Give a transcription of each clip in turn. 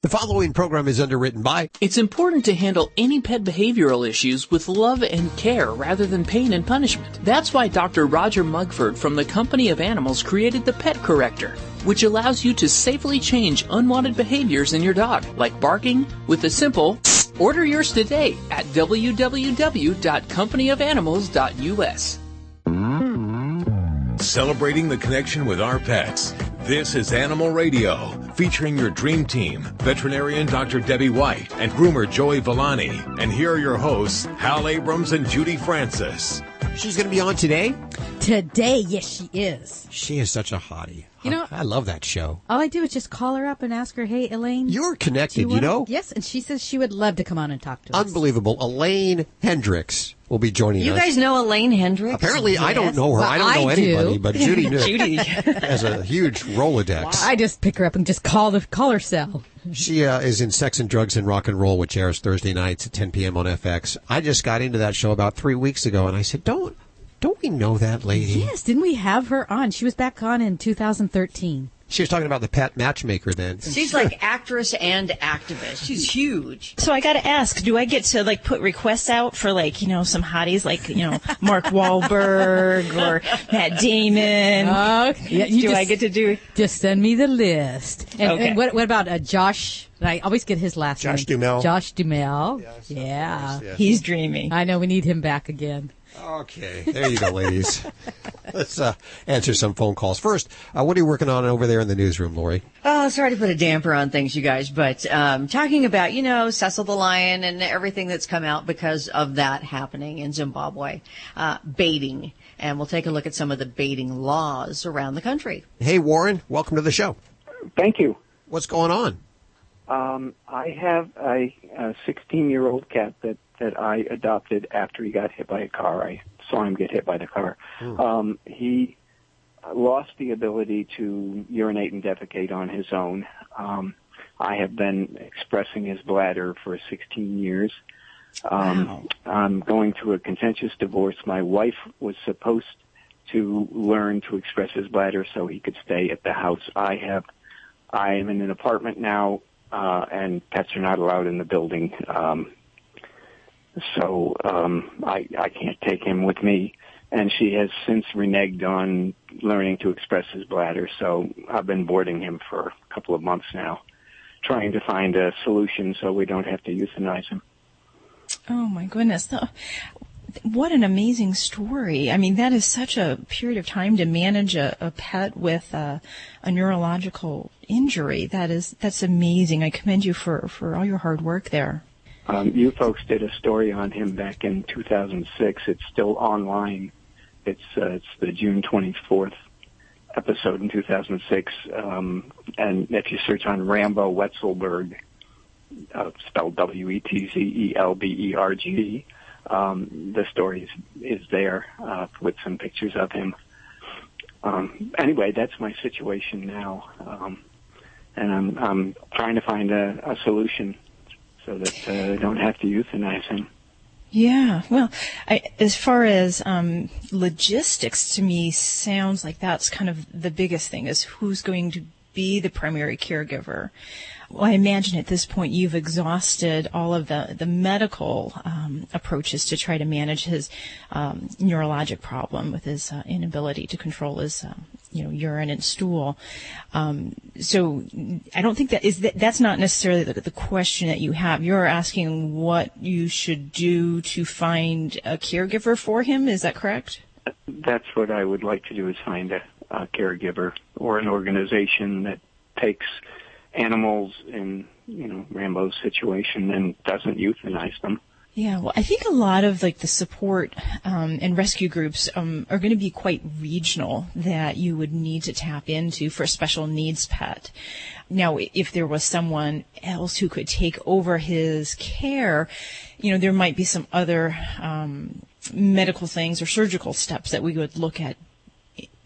The following program is underwritten by... It's important to handle any pet behavioral issues with love and care rather than pain and punishment. That's why Dr. Roger Mugford from the Company of Animals created the Pet Corrector, which allows you to safely change unwanted behaviors in your dog, like barking, with a simple... Order yours today at www.companyofanimals.us. Celebrating the connection with our pets. This is Animal Radio, featuring your dream team, veterinarian Dr. Debbie White and groomer Joey Villani. And here are your hosts, Hal Abrams and Judy Francis. She's going to be on today? Today, yes, she is. She is such a hottie. You know, I love that show. All I do is just call her up and ask her, hey, Elaine. You're connected, you know? Yes, and she says she would love to come on and talk to us. Unbelievable. Elaine Hendrix will be joining us. You guys know Elaine Hendrix? Apparently, yes. I don't know her. Well, I don't know anybody, but Judy knew. Judy has a huge Rolodex. Wow. I just pick her up and just call her cell. She is in Sex and Drugs and Rock and Roll, which airs Thursday nights at 10 p.m. on FX. I just got into that show about 3 weeks ago, and I said, Don't we know that lady? Yes, didn't we have her on? She was back on in 2013. She was talking about the pet matchmaker then. She's like actress and activist. She's huge. So I got to ask, do I get to put requests out for some hotties Mark Wahlberg or Matt Damon? Okay. Yeah, I get to do? Just send me the list. And, okay. And what about Josh? I always get his last name. Josh Duhamel. Josh Duhamel. Yes, yeah. yes. He's dreamy. I know, we need him back again. Okay, there you go, ladies. Let's answer some phone calls. First, what are you working on over there in the newsroom, Lori? Oh, sorry to put a damper on things, you guys, but talking about, Cecil the Lion and everything that's come out because of that happening in Zimbabwe, baiting. And we'll take a look at some of the baiting laws around the country. Hey, Warren, welcome to the show. Thank you. What's going on? I have a 16-year-old cat that I adopted after he got hit by a car. I saw him get hit by the car. He lost the ability to urinate and defecate on his own. I have been expressing his bladder for 16 years. Wow. I'm going through a contentious divorce. My wife was supposed to learn to express his bladder so he could stay at the house. I am in an apartment now, and pets are not allowed in the building. So I can't take him with me. And she has since reneged on learning to express his bladder. So I've been boarding him for a couple of months now, trying to find a solution so we don't have to euthanize him. Oh, my goodness. What an amazing story. I mean, that is such a period of time to manage a pet with a neurological injury. That's amazing. I commend you for all your hard work there. You folks did a story on him back in 2006. It's still online. It's the June 24th episode in 2006. And if you search on Rambo Wetzelberg, spelled Wetzelberg, the story is there with some pictures of him. Anyway, that's my situation now, and I'm trying to find a solution so that I don't have to euthanize him. Yeah, well, as far as logistics, to me, sounds like that's kind of the biggest thing, is who's going to be the primary caregiver. Well, I imagine at this point you've exhausted all of the medical approaches to try to manage his neurologic problem with his inability to control his urine and stool. So I don't think that's not necessarily the question that you have. You're asking what you should do to find a caregiver for him. Is that correct? That's what I would like to do, is find a caregiver or an organization that takes animals in, Rambo's situation and doesn't euthanize them. Yeah, well, I think a lot of the support and rescue groups are going to be quite regional, that you would need to tap into for a special needs pet. Now, if there was someone else who could take over his care, there might be some other medical things or surgical steps that we would look at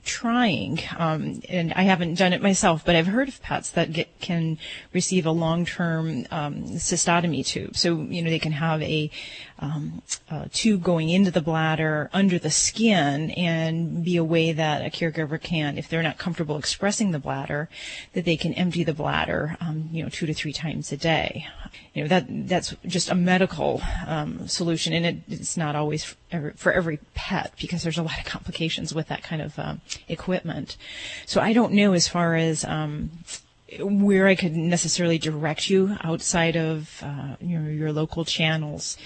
trying, and I haven't done it myself, but I've heard of pets that can receive a long-term cystotomy tube. So, they can have a tube going into the bladder under the skin and be a way that a caregiver can, if they're not comfortable expressing the bladder, that they can empty the bladder, 2 to 3 times a day. That's just a medical solution, and it's not always for every pet, because there's a lot of complications with that kind of equipment. So I don't know as far as where I could necessarily direct you outside of your local channels.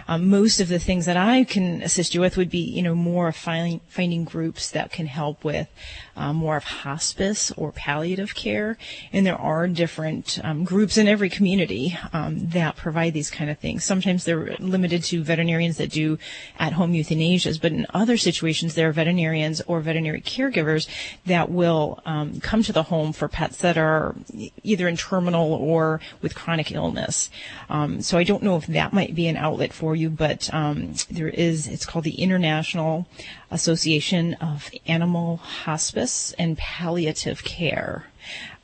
Most of the things that I can assist you with would be, more of finding groups that can help with more of hospice or palliative care. And there are different groups in every community that provide these kind of things. Sometimes they're limited to veterinarians that do at-home euthanasias, but in other situations there are veterinarians or veterinary caregivers that will come to the home for pets that are either in terminal or with chronic illness. So I don't know if that might be an outlet for you, but it's called the International Association of Animal Hospice and Palliative Care.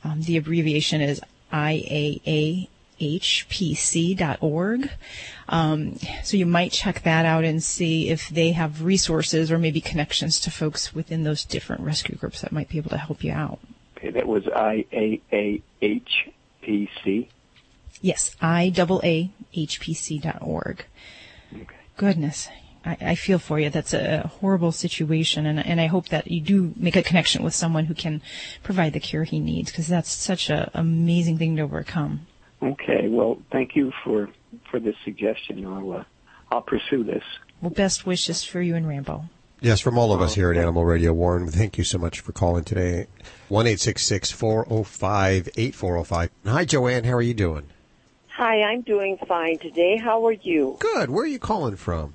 The abbreviation is IAAHPC.org. So you might check that out and see if they have resources or maybe connections to folks within those different rescue groups that might be able to help you out. Okay, that was IAAHPC. Yes, IAAHPC.org. Okay. Goodness, I feel for you. That's a horrible situation, and I hope that you do make a connection with someone who can provide the care he needs, because that's such an amazing thing to overcome. Okay, well, thank you for this suggestion. I'll pursue this. Well, best wishes for you and Rambo. Yes, from all of us here at Animal Radio, Warren, thank you so much for calling today. 1-866-405-8405. Hi, Joanne. How are you doing? Hi, I'm doing fine today. How are you? Good. Where are you calling from?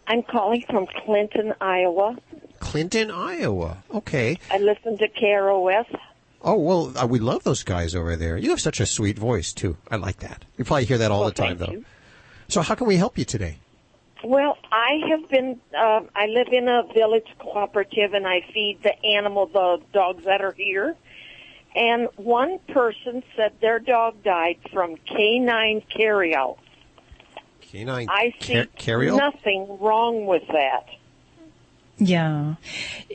I'm calling from Clinton, Iowa. Clinton, Iowa. Okay. I listen to KROS. Oh, well, we love those guys over there. You have such a sweet voice, too. I like that. You probably hear that all the time, though. You. So how can we help you today? Well, I have been, I live in a village cooperative, and I feed the dogs that are here. And one person said their dog died from canine carryout. Canine I see carryout? nothing wrong with that. Yeah.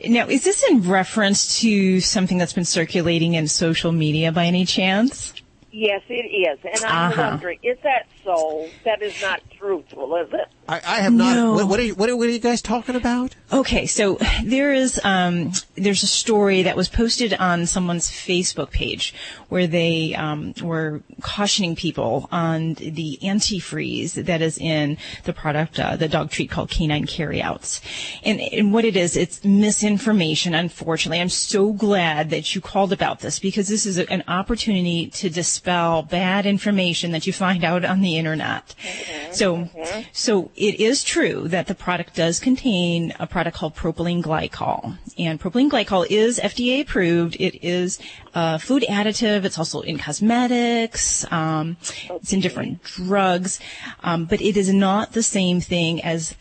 Now, is this in reference to something that's been circulating in social media by any chance? Yes, it is. And I'm wondering, is that so? That is not truthful, is it? I have not. No. What are you guys talking about? Okay, so there's a story that was posted on someone's Facebook page where they were cautioning people on the antifreeze that is in the product, the dog treat called Canine Carryouts. And what it is, it's misinformation, unfortunately. I'm so glad that you called about this, because this is an opportunity to dispel bad information that you find out on the internet. Mm-hmm. So it is true that the product does contain a product called propylene glycol. And propylene glycol is FDA approved. It is a food additive. It's also in cosmetics. It's in different drugs. But it is not the same thing as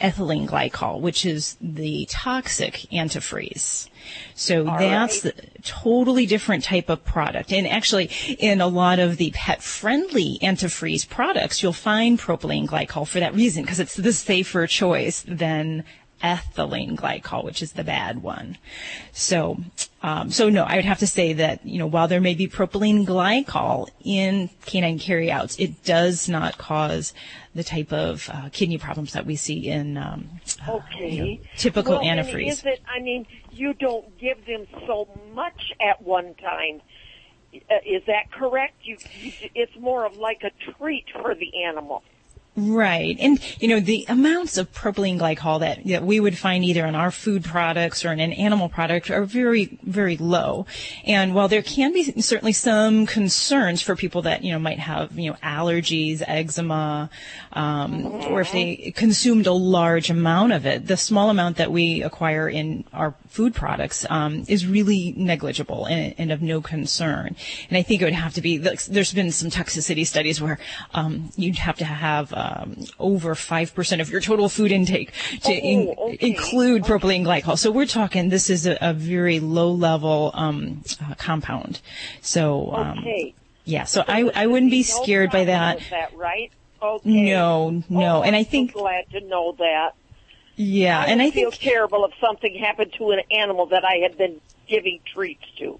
ethylene glycol, which is the toxic antifreeze. So that's a totally different type of product. And actually, in a lot of the pet-friendly antifreeze products, you'll find propylene glycol for that reason, because it's the safer choice than ethylene glycol, which is the bad one. So no, I would have to say that, while there may be propylene glycol in canine carryouts, it does not cause the type of kidney problems that we see in typical antifreeze. Is it? I mean, you don't give them so much at one time. Is that correct? It's more of like a treat for the animal. Right. And, the amounts of propylene glycol that we would find either in our food products or in an animal product are very, very low. And while there can be certainly some concerns for people that, might have, allergies, eczema, or if they consumed a large amount of it, the small amount that we acquire in our food products is really negligible and of no concern. And I think it would have to be, there's been some toxicity studies where you'd have to have over 5% of your total food intake to include propylene glycol. So we're talking, this is a very low level compound. So yeah, so I wouldn't be scared by that. Is that right? Okay. No, and I think I'm glad to know that. Yeah, and I feel think terrible if something happened to an animal that I had been giving treats to.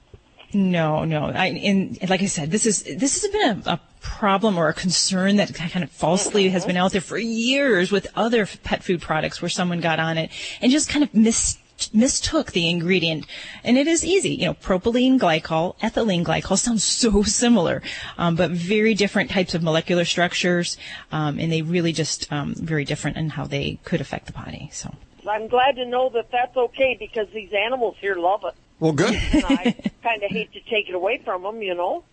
No. And like I said, this has been a problem or a concern that kind of falsely has been out there for years with other pet food products where someone got on it and just kind of mistook the ingredient. And it is easy. Propylene glycol, ethylene glycol sounds so similar, but very different types of molecular structures, and they really just very different in how they could affect the body. So I'm glad to know that that's okay because these animals here love it. Well, good. And I kind of hate to take it away from them,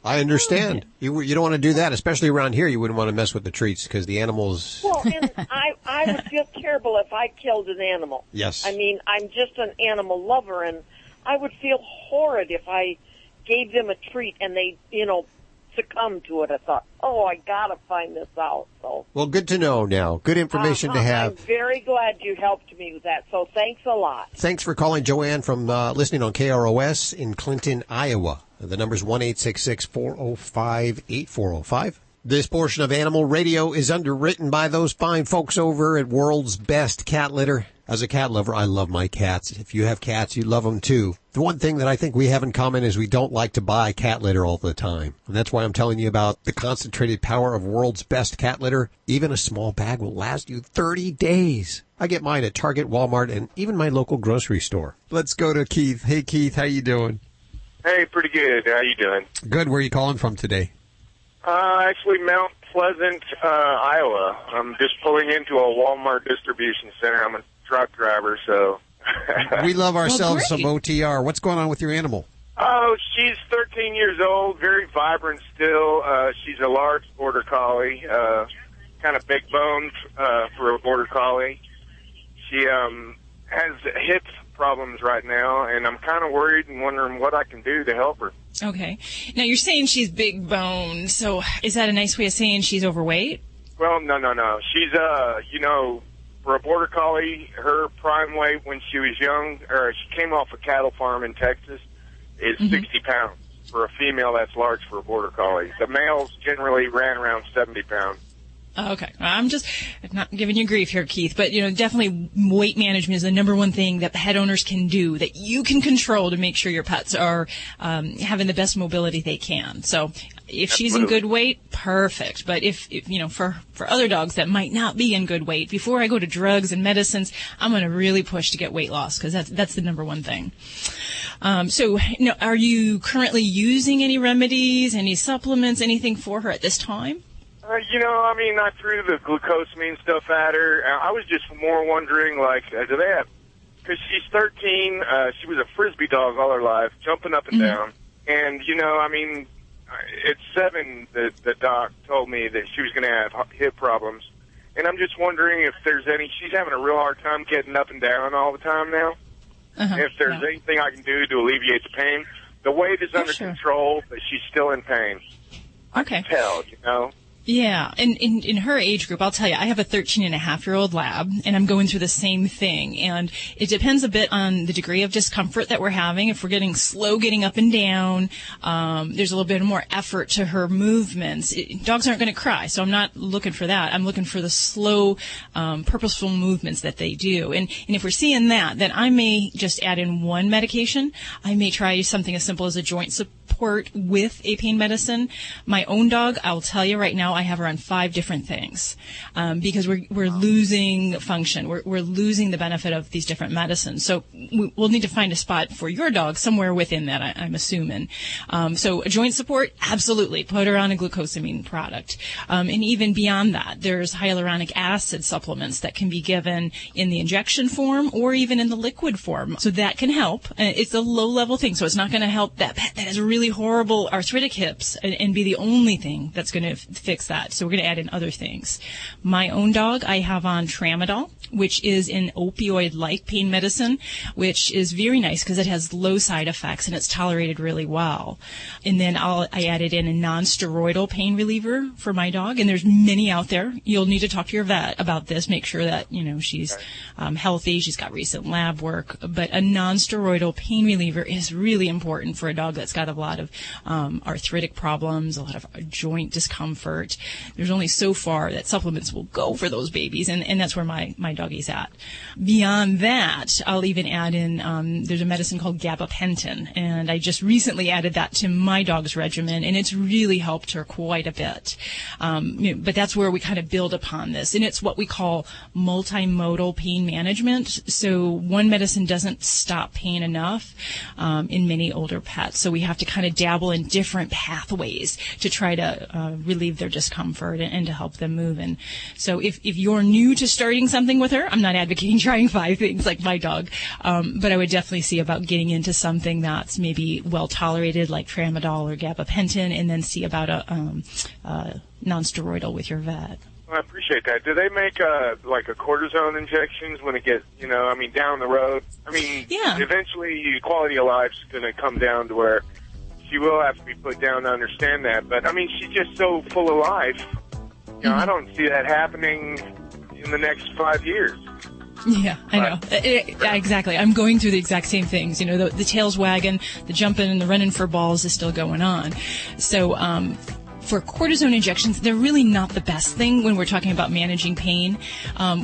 I understand. You don't want to do that, especially around here. You wouldn't want to mess with the treats because the animals... Well, and I would feel terrible if I killed an animal. Yes. I mean, I'm just an animal lover, and I would feel horrid if I gave them a treat and they, succumb to it. I thought, I got to find this out. So. Well, good to know now. Good information to have. I'm very glad you helped me with that, so thanks a lot. Thanks for calling Joanne from listening on KROS in Clinton, Iowa. The number's 1-866-405-8405. This portion of Animal Radio is underwritten by those fine folks over at World's Best Cat Litter. As a cat lover, I love my cats. If you have cats, you love them too. The one thing that I think we have in common is we don't like to buy cat litter all the time. And that's why I'm telling you about the concentrated power of World's Best Cat Litter. Even a small bag will last you 30 days. I get mine at Target, Walmart, and even my local grocery store. Let's go to Keith. Hey, Keith, how you doing? Hey, pretty good. How you doing? Good. Where are you calling from today? Actually, Mount Pleasant, Iowa. I'm just pulling into a Walmart distribution center. I'm a truck driver, so... We love ourselves some OTR. What's going on with your animal? Oh, she's 13 years old, very vibrant still. She's a large border collie, kind of big boned for a border collie. She has hip problems right now, and I'm kind of worried and wondering what I can do to help her. Okay. Now, you're saying she's big boned, so is that a nice way of saying she's overweight? Well, no. She's, for a border collie, her prime weight when she was young, or she came off a cattle farm in Texas, is 60 pounds. For a female, that's large for a border collie. The males generally ran around 70 pounds. Okay. I'm not giving you grief here, Keith, but, definitely weight management is the number one thing that pet owners can do, that you can control to make sure your pets are having the best mobility they can. So if she's in good weight, perfect. But if for other dogs that might not be in good weight, before I go to drugs and medicines, I'm going to really push to get weight loss because that's the number one thing. So, are you currently using any remedies, any supplements, anything for her at this time? I threw the glucosamine stuff at her. I was just more wondering, do they have, because she's 13, she was a Frisbee dog all her life, jumping up and down. And, at 7, the doc told me that she was going to have hip problems. And I'm just wondering if there's she's having a real hard time getting up and down all the time now. If there's anything I can do to alleviate the pain. The weight is under control, but she's still in pain. Okay. I can tell, Yeah, and in her age group, I'll tell you, I have a 13-and-a-half-year-old lab, and I'm going through the same thing. And it depends a bit on the degree of discomfort that we're having. If we're getting slow getting up and down, there's a little bit more effort to her movements. Dogs aren't going to cry, so I'm not looking for that. I'm looking for the slow, purposeful movements that they do. And if we're seeing that, then I may just add in one medication. I may try something as simple as a joint support with a pain medicine. My own dog, I'll tell you right now, I have her on 5 different things because we're losing function. We're losing the benefit of these different medicines. So we'll need to find a spot for your dog somewhere within that, I'm assuming. So a joint support, absolutely. Put her on a glucosamine product. And even beyond that, there's hyaluronic acid supplements that can be given in the injection form or even in the liquid form. So that can help. It's a low-level thing, so it's not going to help that pet that has really really horrible arthritic hips and be the only thing that's going to fix that. So we're going to add in other things. My own dog, I have on tramadol, which is an opioid-like pain medicine, which is very nice because it has low side effects and it's tolerated really well. And then I added in a non-steroidal pain reliever for my dog, and there's many out there. You'll need to talk to your vet about this, make sure that, she's healthy, she's got recent lab work. But a non-steroidal pain reliever is really important for a dog that's got a lot of arthritic problems, a lot of joint discomfort. There's only so far that supplements will go for those babies, and that's where my doggy's at. Beyond that, I'll even add in, there's a medicine called gabapentin, and I just recently added that to my dog's regimen, and it's really helped her quite a bit. But that's where we kind of build upon this, and it's what we call multimodal pain management. So one medicine doesn't stop pain enough in many older pets, so we have to kind of dabble in different pathways to try to relieve their discomfort and to help them move. And so if you're new to starting something with her, I'm not advocating trying 5 things like my dog, but I would definitely see about getting into something that's maybe well tolerated like tramadol or gabapentin, and then see about a non-steroidal with your vet. I appreciate that. Do they make a cortisone injections when it gets, down the road? Yeah. Eventually your quality of life's going to come down to where she will have to be put down to understand that. But, she's just so full of life. I don't see that happening in the next 5 years. Yeah, I know. Exactly. I'm going through the exact same things. The tail's wagging, the jumping and the running for balls is still going on. So, for cortisone injections, they're really not the best thing when we're talking about managing pain.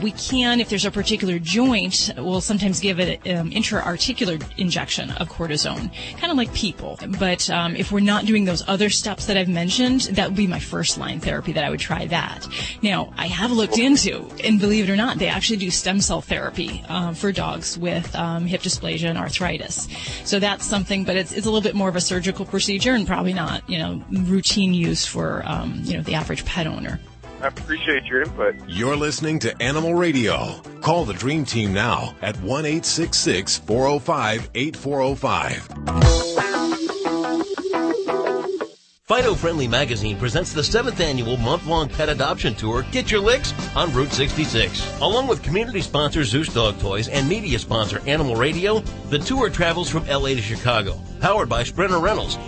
We can, if there's a particular joint, we'll sometimes give it intra-articular injection of cortisone, kind of like people. But if we're not doing those other steps that I've mentioned, that would be my first line therapy that I would try that. Now, I have looked into, and believe it or not, they actually do stem cell therapy for dogs with hip dysplasia and arthritis. So that's something, but it's a little bit more of a surgical procedure and probably not, routine use for, the average pet owner. I appreciate your input. You're listening to Animal Radio. Call the Dream Team now at 1-866-405-8405. Fido Friendly Magazine presents the 7th annual month-long pet adoption tour, Get Your Licks, on Route 66. Along with community sponsor Zeus Dog Toys and media sponsor Animal Radio, the tour travels from LA to Chicago, powered by Sprinter Rentals,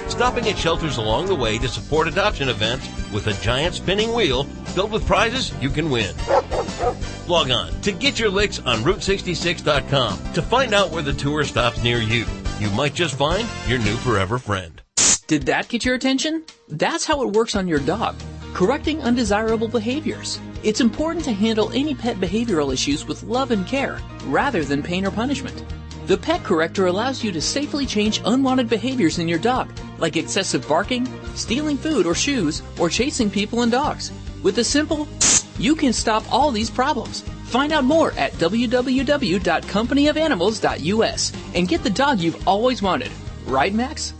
stopping at shelters along the way to support adoption events with a giant spinning wheel filled with prizes you can win. Log on to Get Your Licks on Route66.com to find out where the tour stops near you. You might just find your new forever friend. Did that get your attention? That's how it works on your dog. Correcting undesirable behaviors. It's important to handle any pet behavioral issues with love and care, rather than pain or punishment. The Pet Corrector allows you to safely change unwanted behaviors in your dog, like excessive barking, stealing food or shoes, or chasing people and dogs. With a simple, you can stop all these problems. Find out more at www.companyofanimals.us and get the dog you've always wanted. Right, Max?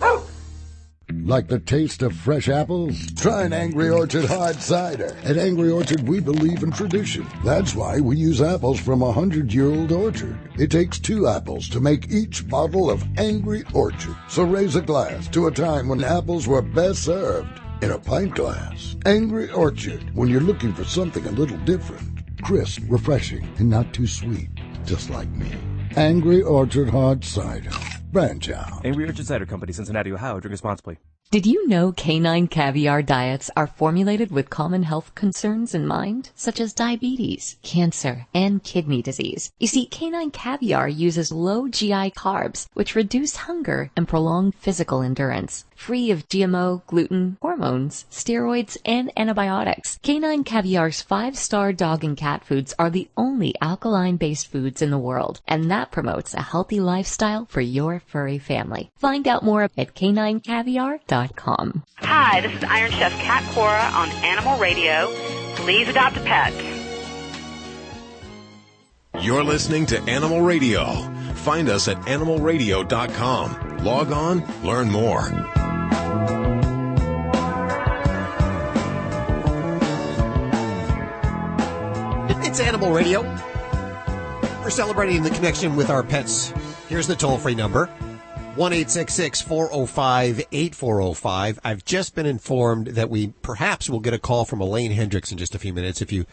Like the taste of fresh apples? Try an Angry Orchard hard cider. At Angry Orchard, we believe in tradition. That's why we use apples from a 100-year-old orchard. It takes 2 apples to make each bottle of Angry Orchard. So raise a glass to a time when apples were best served in a pint glass. Angry Orchard, when you're looking for something a little different. Crisp, refreshing, and not too sweet. Just like me. Angry Orchard hard cider. Branch out. Angry Orchard Cider Company, Cincinnati, Ohio. Drink responsibly. Did you know canine caviar diets are formulated with common health concerns in mind, such as diabetes, cancer, and kidney disease? You see, canine caviar uses low GI carbs, which reduce hunger and prolong physical endurance. Free of GMO, gluten, hormones, steroids, and antibiotics, canine caviar's 5-star dog and cat foods are the only alkaline-based foods in the world, and that promotes a healthy lifestyle for your furry family. Find out more at caninecaviar.com. Hi, this is Iron Chef Kat Cora on Animal Radio. Please adopt a pet. You're listening to Animal Radio. Find us at animalradio.com. Log on, learn more. It's Animal Radio. We're celebrating the connection with our pets. Here's the toll-free number, 1-866-405-8405. I've just been informed that we perhaps will get a call from Elaine Hendrix in just a few minutes. If you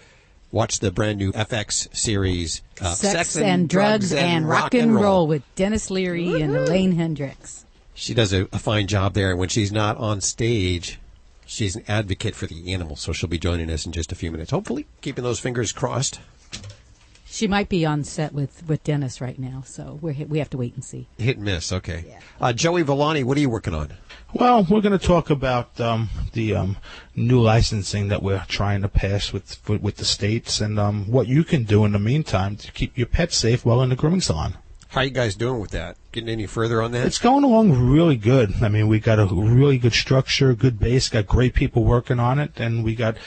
watch the brand new FX series, Sex and Drugs and Rock and Roll with Dennis Leary and Elaine Hendrix. She does a fine job there. And when she's not on stage, she's an advocate for the animals. So she'll be joining us in just a few minutes. Hopefully, keeping those fingers crossed. She might be on set with Dennis right now, so we have to wait and see. Hit and miss, okay. Yeah. Joey Villani, what are you working on? Well, we're going to talk about the new licensing that we're trying to pass with the states and what you can do in the meantime to keep your pet safe while in the grooming salon. How are you guys doing with that? Getting any further on that? It's going along really good. I mean, we got a really good structure, good base, got great people working on it, and we got,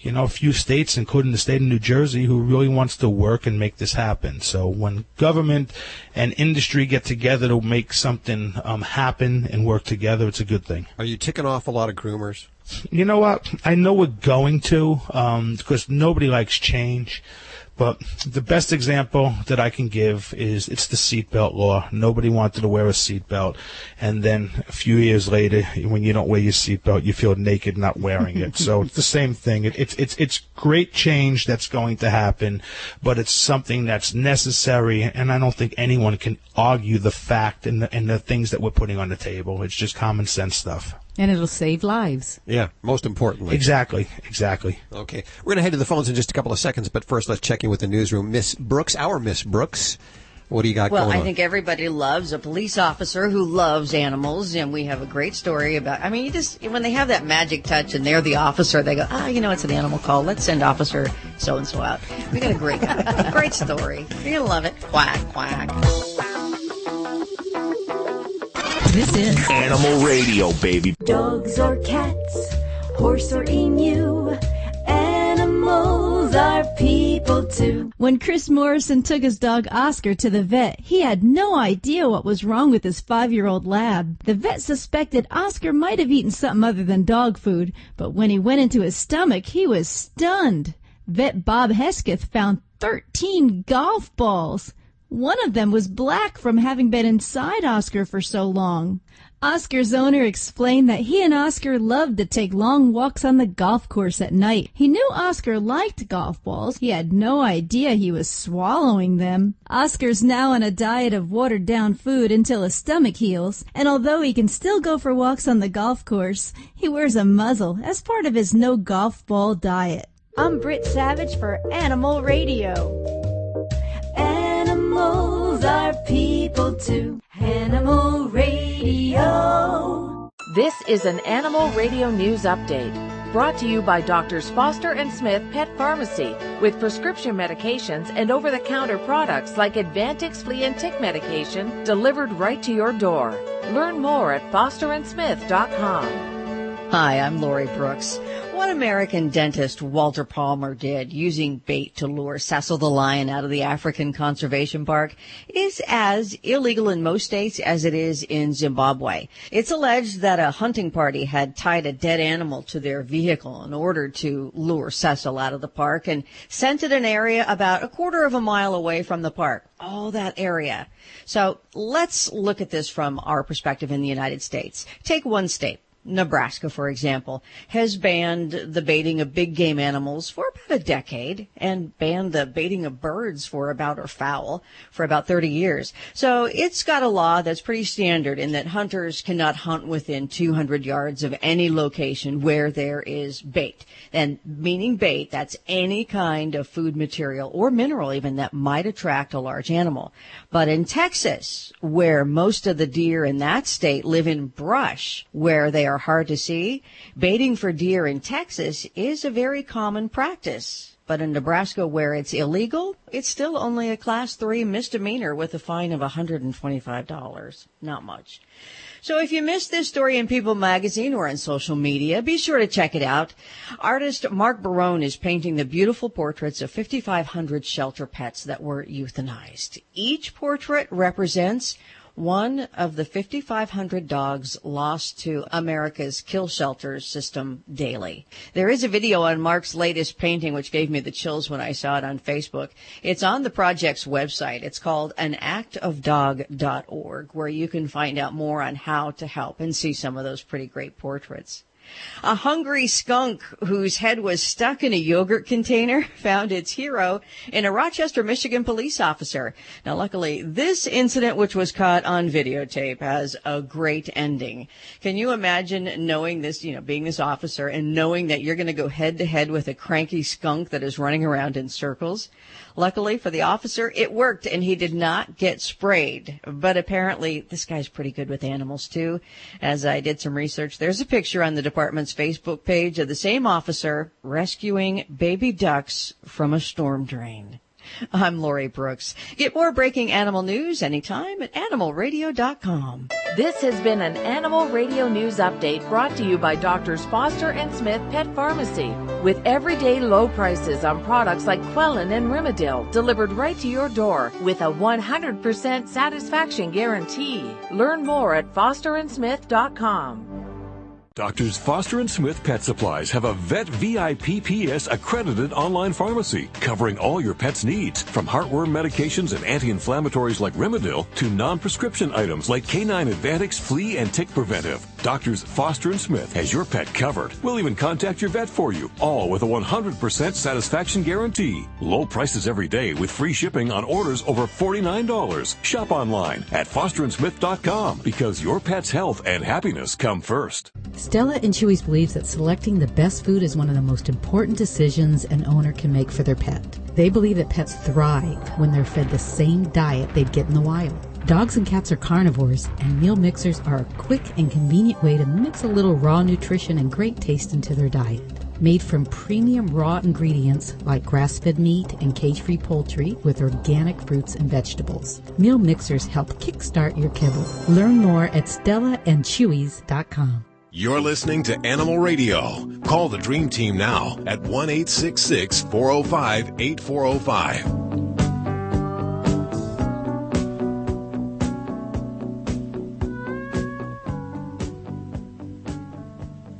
a few states, including the state of New Jersey, who really wants to work and make this happen. So when government and industry get together to make something happen and work together, it's a good thing. Are you ticking off a lot of groomers? You know what? I know we're going to, because nobody likes change. But the best example that I can give is it's the seatbelt law. Nobody wanted to wear a seatbelt. And then a few years later, when you don't wear your seatbelt, you feel naked not wearing it. So it's the same thing. It's great change that's going to happen, but it's something that's necessary. And I don't think anyone can argue the fact and the things that we're putting on the table. It's just common sense stuff. And it'll save lives. Yeah, most importantly. Exactly. Okay. We're going to head to the phones in just a couple of seconds, but first let's check in with the newsroom. Miss Brooks, what do you got going on? Well, I think everybody loves a police officer who loves animals, and we have a great story about, when they have that magic touch and they're the officer, they go, it's an animal call. Let's send Officer so-and-so out. We got a great story. You're going to love it. Quack, quack. This is Animal Radio, baby. Dogs or cats, horse or emu, animals are people too. When Chris Morrison took his dog Oscar to the vet, he had no idea what was wrong with his 5-year-old lab. The vet suspected Oscar might have eaten something other than dog food, but when he went into his stomach, he was stunned. Vet Bob Hesketh found 13 golf balls. One of them was black from having been inside Oscar for so long. Oscar's owner explained that he and Oscar loved to take long walks on the golf course at night. He knew Oscar liked golf balls. He had no idea he was swallowing them. Oscar's now on a diet of watered-down food until his stomach heals, and although he can still go for walks on the golf course, he wears a muzzle as part of his no golf ball diet. I'm Britt Savage for Animal Radio. Animals are people too. Animal Radio. This is an Animal Radio News Update, brought to you by Drs. Foster and Smith Pet Pharmacy, with prescription medications and over-the-counter products like Advantix flea and tick medication delivered right to your door. Learn more at fosterandsmith.com. Hi, I'm Lori Brooks. What American dentist Walter Palmer did using bait to lure Cecil the lion out of the African Conservation Park is as illegal in most states as it is in Zimbabwe. It's alleged that a hunting party had tied a dead animal to their vehicle in order to lure Cecil out of the park and sent it an area about a quarter of a mile away from the park. All that area. So let's look at this from our perspective in the United States. Take one state. Nebraska, for example, has banned the baiting of big game animals for about a decade and banned the baiting of birds or fowl for about 30 years. So it's got a law that's pretty standard in that hunters cannot hunt within 200 yards of any location where there is bait. And meaning bait, that's any kind of food material or mineral even that might attract a large animal. But in Texas, where most of the deer in that state live in brush where they are hard to see, baiting for deer in Texas is a very common practice. But in Nebraska, where it's illegal, it's still only a Class 3 misdemeanor with a fine of $125. Not much. So if you missed this story in People magazine or on social media, be sure to check it out. Artist Mark Barone is painting the beautiful portraits of 5,500 shelter pets that were euthanized. Each portrait represents one of the 5,500 dogs lost to America's kill shelters system daily. There is a video on Mark's latest painting, which gave me the chills when I saw it on Facebook. It's on the project's website. It's called anactofdog.org, where you can find out more on how to help and see some of those pretty great portraits. A hungry skunk whose head was stuck in a yogurt container found its hero in a Rochester, Michigan police officer. Now, luckily, this incident, which was caught on videotape, has a great ending. Can you imagine knowing this, being this officer and knowing that you're going to go head to head with a cranky skunk that is running around in circles? Luckily for the officer, it worked, and he did not get sprayed. But apparently, this guy's pretty good with animals, too. As I did some research, there's a picture on the department's Facebook page of the same officer rescuing baby ducks from a storm drain. I'm Lori Brooks. Get more breaking animal news anytime at animalradio.com. This has been an Animal Radio News Update brought to you by Doctors Foster and Smith Pet Pharmacy. With everyday low prices on products like Quellin and Rimadyl delivered right to your door with a 100% satisfaction guarantee. Learn more at fosterandsmith.com. Doctors Foster and Smith Pet Supplies have a Vet VIPPS accredited online pharmacy covering all your pet's needs, from heartworm medications and anti-inflammatories like Rimadyl to non-prescription items like Canine Advantix Flea and Tick Preventive. Doctors Foster and Smith has your pet covered. We'll even contact your vet for you, all with a 100% satisfaction guarantee. Low prices every day with free shipping on orders over $49. Shop online at fosterandsmith.com because your pet's health and happiness come first. Stella and Chewy's believes that selecting the best food is one of the most important decisions an owner can make for their pet. They believe that pets thrive when they're fed the same diet they'd get in the wild. Dogs and cats are carnivores, and meal mixers are a quick and convenient way to mix a little raw nutrition and great taste into their diet. Made from premium raw ingredients like grass-fed meat and cage-free poultry with organic fruits and vegetables. Meal mixers help kickstart your kibble. Learn more at StellaandChewy's.com. You're listening to Animal Radio. Call the Dream Team now at 1-866-405-8405.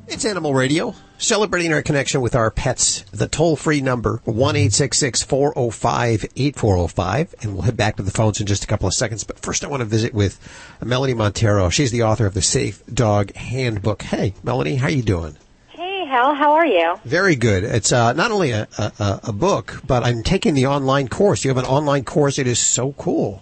It's Animal Radio, celebrating our connection with our pets. The toll-free number, 1-866-405-8405. And we'll head back to the phones in just a couple of seconds. But first I want to visit with Melanie Monteiro. She's the author of the Safe Dog Handbook. Hey, Melanie, how you doing? Hey, Hal, how are you? Very good. It's not only a book, but I'm taking the online course. You have an online course. It is so cool.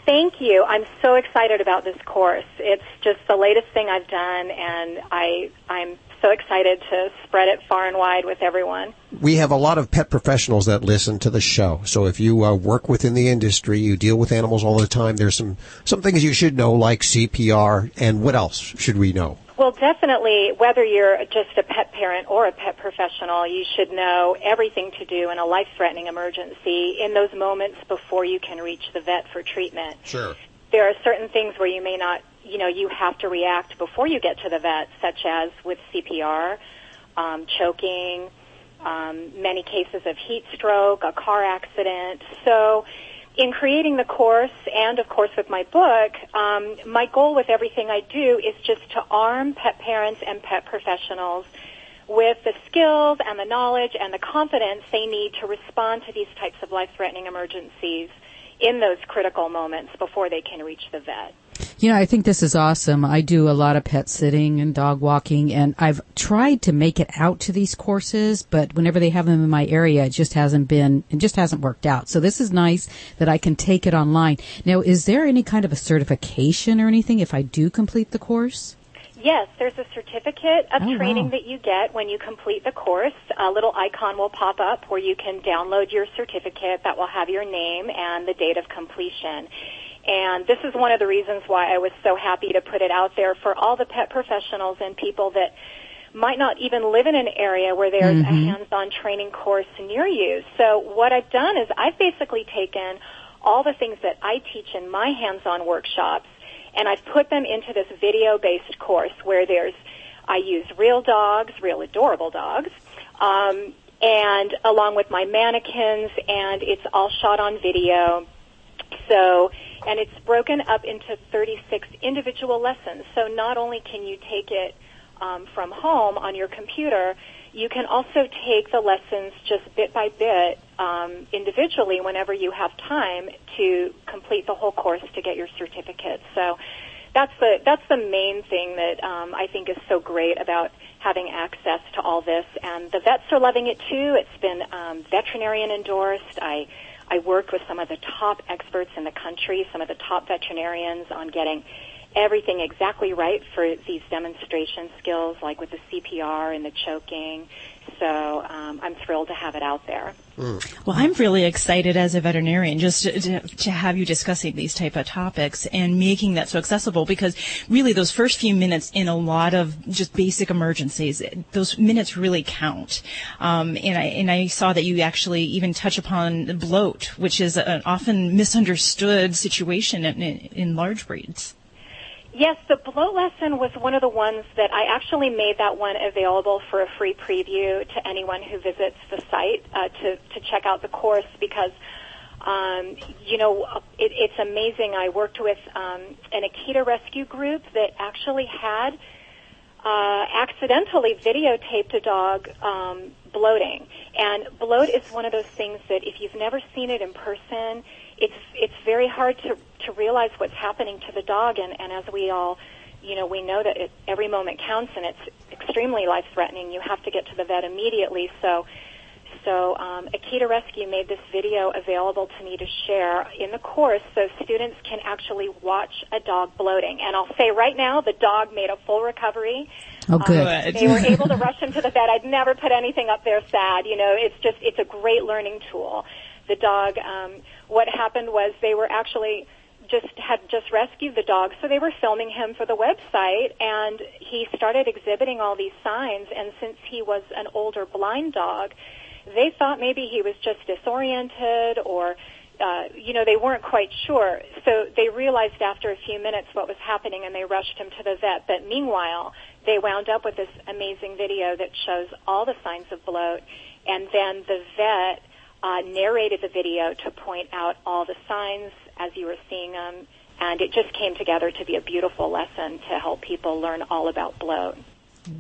Thank you. I'm so excited about this course. It's just the latest thing I've done, and I'm so excited to spread it far and wide with everyone. We have a lot of pet professionals that listen to the show. So if you work within the industry, you deal with animals all the time, there's some things you should know, like CPR, and what else should we know? Well, definitely, whether you're just a pet parent or a pet professional, you should know everything to do in a life-threatening emergency in those moments before you can reach the vet for treatment. Sure. There are certain things where you may not, you have to react before you get to the vet, such as with CPR, choking, many cases of heat stroke, a car accident. So in creating the course and, of course, with my book, my goal with everything I do is just to arm pet parents and pet professionals with the skills and the knowledge and the confidence they need to respond to these types of life-threatening emergencies in those critical moments before they can reach the vet. I think this is awesome. I do a lot of pet sitting and dog walking, and I've tried to make it out to these courses, but whenever they have them in my area, it just hasn't worked out. So this is nice that I can take it online. Now, is there any kind of a certification or anything if I do complete the course? Yes, there's a certificate of training that you get when you complete the course. A little icon will pop up where you can download your certificate that will have your name and the date of completion. And this is one of the reasons why I was so happy to put it out there for all the pet professionals and people that might not even live in an area where there's a hands-on training course near you. So what I've done is I've basically taken all the things that I teach in my hands-on workshops, and I've put them into this video-based course where I use real dogs, real adorable dogs, and along with my mannequins, and it's all shot on video. So, and it's broken up into 36 individual lessons. So not only can you take it from home on your computer, you can also take the lessons just bit by bit individually whenever you have time to complete the whole course to get your certificate. So that's the main thing that I think is so great about having access to all this. And the vets are loving it too. It's been veterinarian endorsed. I worked with some of the top experts in the country, some of the top veterinarians on getting everything exactly right for these demonstration skills, like with the CPR and the choking. So I'm thrilled to have it out there. Well, I'm really excited as a veterinarian just to have you discussing these type of topics and making that so accessible, because really those first few minutes in a lot of just basic emergencies, those minutes really count. And I saw that you actually even touch upon bloat, which is an often misunderstood situation in large breeds. Yes, the bloat lesson was one of the ones that I actually made that one available for a free preview to anyone who visits the site to check out the course, because, it's amazing. I worked with an Akita rescue group that actually had accidentally videotaped a dog bloating. And bloat is one of those things that if you've never seen it in person, it's very hard to realize what's happening to the dog, and as we all, we know that every moment counts, and it's extremely life-threatening. You have to get to the vet immediately. So Akita Rescue made this video available to me to share in the course so students can actually watch a dog bloating. And I'll say right now, the dog made a full recovery. Oh, good. They were able to rush him to the vet. I'd never put anything up there sad. It's a great learning tool. The dog, what happened was they were actually had just rescued the dog, so they were filming him for the website, and he started exhibiting all these signs, and since he was an older blind dog, they thought maybe he was just disoriented or, they weren't quite sure. So they realized after a few minutes what was happening, and they rushed him to the vet. But meanwhile, they wound up with this amazing video that shows all the signs of bloat, and then the vet narrated the video to point out all the signs as you were seeing them, and it just came together to be a beautiful lesson to help people learn all about bloat.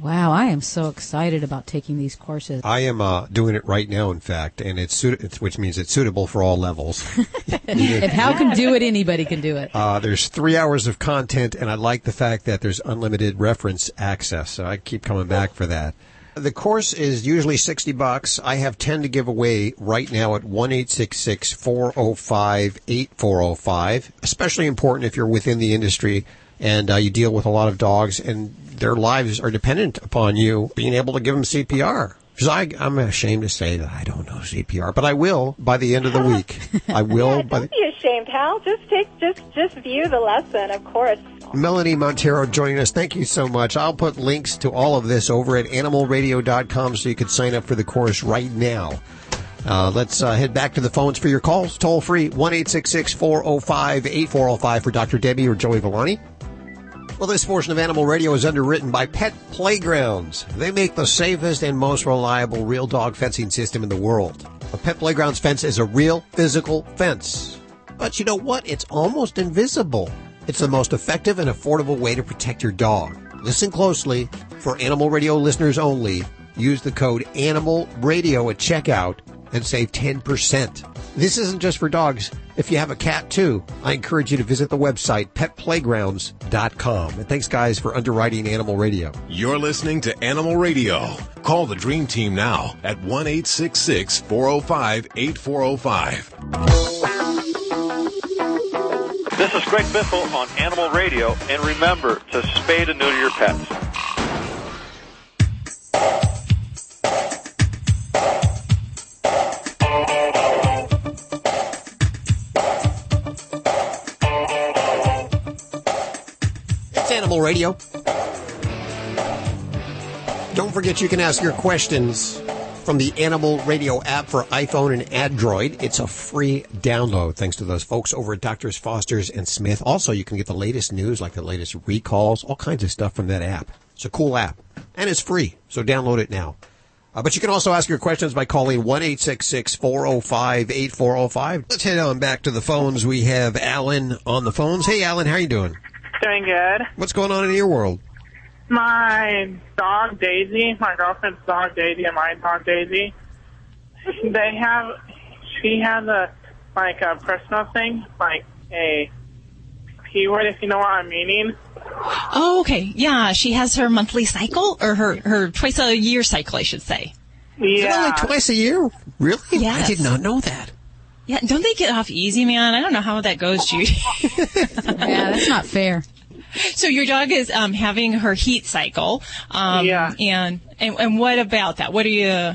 Wow, I am so excited about taking these courses. I am doing it right now, in fact, and which means it's suitable for all levels. If Hal can do it, anybody can do it. There's 3 hours of content, and I like the fact that there's unlimited reference access, so I keep coming back for that. The course is usually $60. I have 10 to give away right now at 1-866-405-8405. Especially important if you're within the industry and you deal with a lot of dogs and their lives are dependent upon you being able to give them CPR. Because I'm ashamed to say that I don't know CPR, but I will by the end of the week. I will. Don't be ashamed, Hal. Just view the lesson, of course. Melanie Monteiro joining us. Thank you so much. I'll put links to all of this over at animalradio.com so you can sign up for the course right now. Let's head back to the phones for your calls. Toll free, 1-866-405-8405 for Dr. Debbie or Joey Villani. Well, this portion of Animal Radio is underwritten by Pet Playgrounds. They make the safest and most reliable real dog fencing system in the world. A Pet Playgrounds fence is a real physical fence. But you know what? It's almost invisible. It's the most effective and affordable way to protect your dog. Listen closely. For Animal Radio listeners only, use the code Animal Radio at checkout and save 10%. This isn't just for dogs. If you have a cat, too, I encourage you to visit the website, petplaygrounds.com. And thanks, guys, for underwriting Animal Radio. You're listening to Animal Radio. Call the Dream Team now at 1-866-405-8405. This is Greg Biffle on Animal Radio, and remember to spay and neuter your pets. It's Animal Radio. Don't forget you can ask your questions from the Animal Radio app for iPhone and Android. It's a free download thanks to those folks over at Drs. Foster's and Smith. Also, you can get the latest news, like the latest recalls, all kinds of stuff from that app. It's a cool app, and it's free, so download it now. But you can also ask your questions by calling 1-866-405-8405. Let's head on back to the phones. We have Alan on the phones. Hey, Alan, how are you doing? Doing good. What's going on in your world? My dog, Daisy, my girlfriend's dog, Daisy, and my dog, Daisy, she has a personal thing, like a P-word, if you know what I'm meaning. Oh, okay. Yeah, she has her monthly cycle, or her twice-a-year cycle, I should say. Yeah. Is it only twice a year? Really? Yes. I did not know that. Yeah, don't they get off easy, man? I don't know how that goes, Judy. Yeah, that's not fair. So your dog is having her heat cycle. Yeah. And what about that? What's your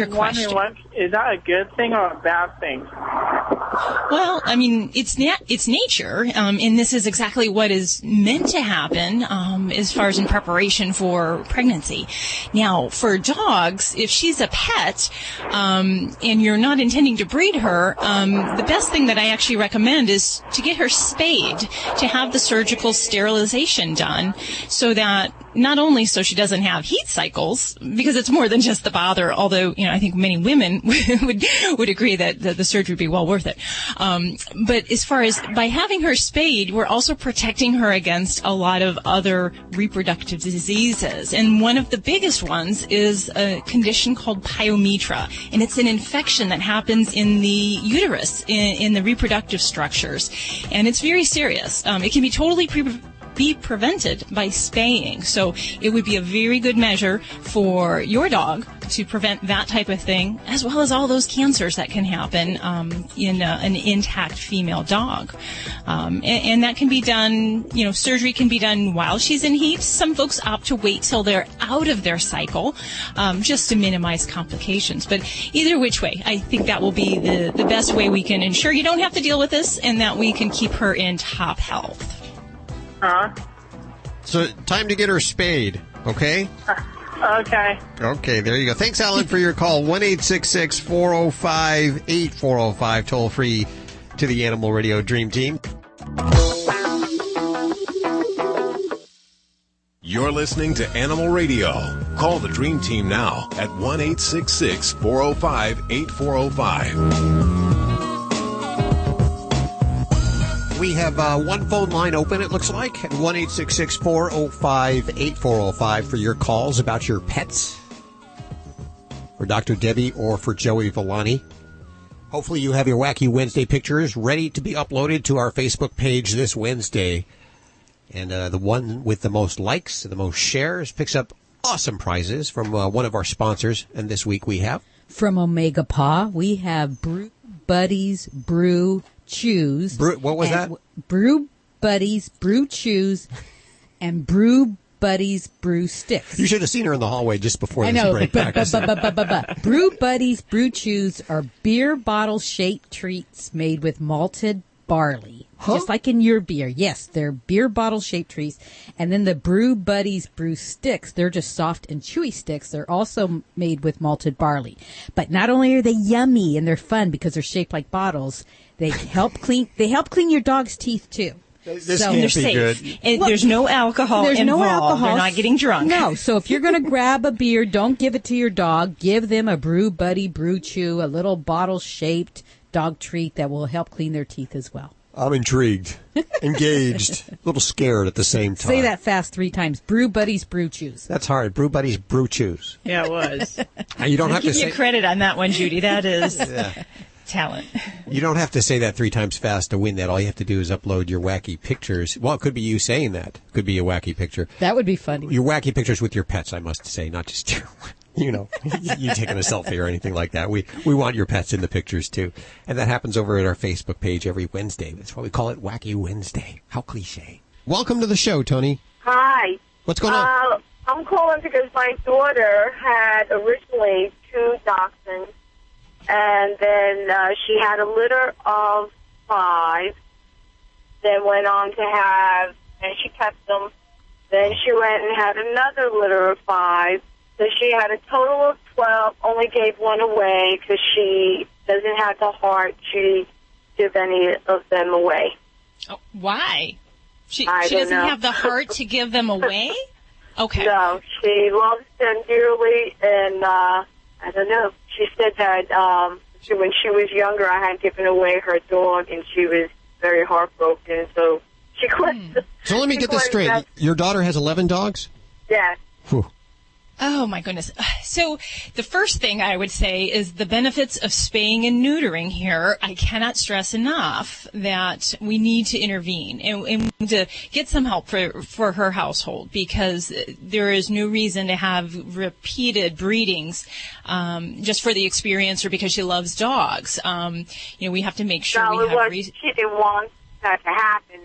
question? Is that a good thing or a bad thing? Well, I mean, it's nature, and this is exactly what is meant to happen as far as in preparation for pregnancy. Now, for dogs, if she's a pet and you're not intending to breed her, the best thing that I actually recommend is to get her spayed, to have the surgical sterilization done, so that not only so she doesn't have heat cycles, because it's more than just the bother, although, I think many women would agree that the surgery would be well worth it. But as far as by having her spayed, we're also protecting her against a lot of other reproductive diseases. And one of the biggest ones is a condition called pyometra. And it's an infection that happens in the uterus, in the reproductive structures. And it's very serious. It can be totally be prevented by spaying. So it would be a very good measure for your dog to prevent that type of thing, as well as all those cancers that can happen in an intact female dog. And that can be done, surgery can be done while she's in heat. Some folks opt to wait till they're out of their cycle just to minimize complications. But either which way, I think that will be the best way we can ensure you don't have to deal with this and that we can keep her in top health. So, time to get her spayed, okay? Okay. Okay, there you go. Thanks, Alan, for your call. 1-866-405-8405, toll free to the Animal Radio Dream Team. You're listening to Animal Radio. Call the Dream Team now at 1-866-405-8405. We have one phone line open, it looks like, at 1-866-405-8405 for your calls about your pets, for Dr. Debbie or for Joey Villani. Hopefully you have your Wacky Wednesday pictures ready to be uploaded to our Facebook page this Wednesday. And the one with the most likes and the most shares picks up awesome prizes from one of our sponsors. And this week we have... From Omega Paw, we have Brew Buddies Brew Chews. What was that? Brew Buddies Brew Chews and Brew Buddies Brew Sticks. You should have seen her in the hallway just before this break. Brew Buddies Brew Chews are beer bottle shaped treats made with malted barley. Just like in your beer. Yes, they're beer bottle shaped treats. And then the Brew Buddies Brew Sticks, they're just soft and chewy sticks. They're also made with malted barley. But not only are they yummy and they're fun because they're shaped like bottles, they help clean your dog's teeth too. This so can't they're be safe. good. And there's no alcohol involved. No alcohol. They're not getting drunk. No. So if you're going to grab a beer, don't give it to your dog. Give them a Brew Buddy Brew Chew, a little bottle-shaped dog treat that will help clean their teeth as well. I'm intrigued, engaged, a little scared at the same time. Say that fast 3 times. Brew Buddies Brew Chews. That's hard. Brew Buddies Brew Chews. Yeah, it was. You don't have to give say you credit on that one, Judy. That is talent. You don't have to say that 3 times fast to win that. All you have to do is upload your wacky pictures. Well, it could be you saying that. It could be a wacky picture. That would be funny. Your wacky pictures with your pets, I must say, not just your... you taking a selfie or anything like that. We want your pets in the pictures, too. And that happens over at our Facebook page every Wednesday. That's why we call it Wacky Wednesday. How cliche. Welcome to the show, Tony. Hi. What's going on? I'm calling because my daughter had originally 2 dachshunds, and then she had a litter of 5, then went on to have, and she kept them. Then she went and had another litter of 5. So she had a total of 12, only gave 1 away because she doesn't have the heart to give any of them away. Oh, why? She I doesn't don't know. have the heart to give them away? Okay. No, she loves them dearly, and I don't know. She said that when she was younger, I had given away her dog, and she was very heartbroken, so she quit. So let me get this straight. Your daughter has 11 dogs? Yes. Whew. Oh, my goodness. So the first thing I would say is the benefits of spaying and neutering here. I cannot stress enough that we need to intervene and to get some help for her household, because there is no reason to have repeated breedings just for the experience or because she loves dogs. We have to make sure she didn't want that to happen.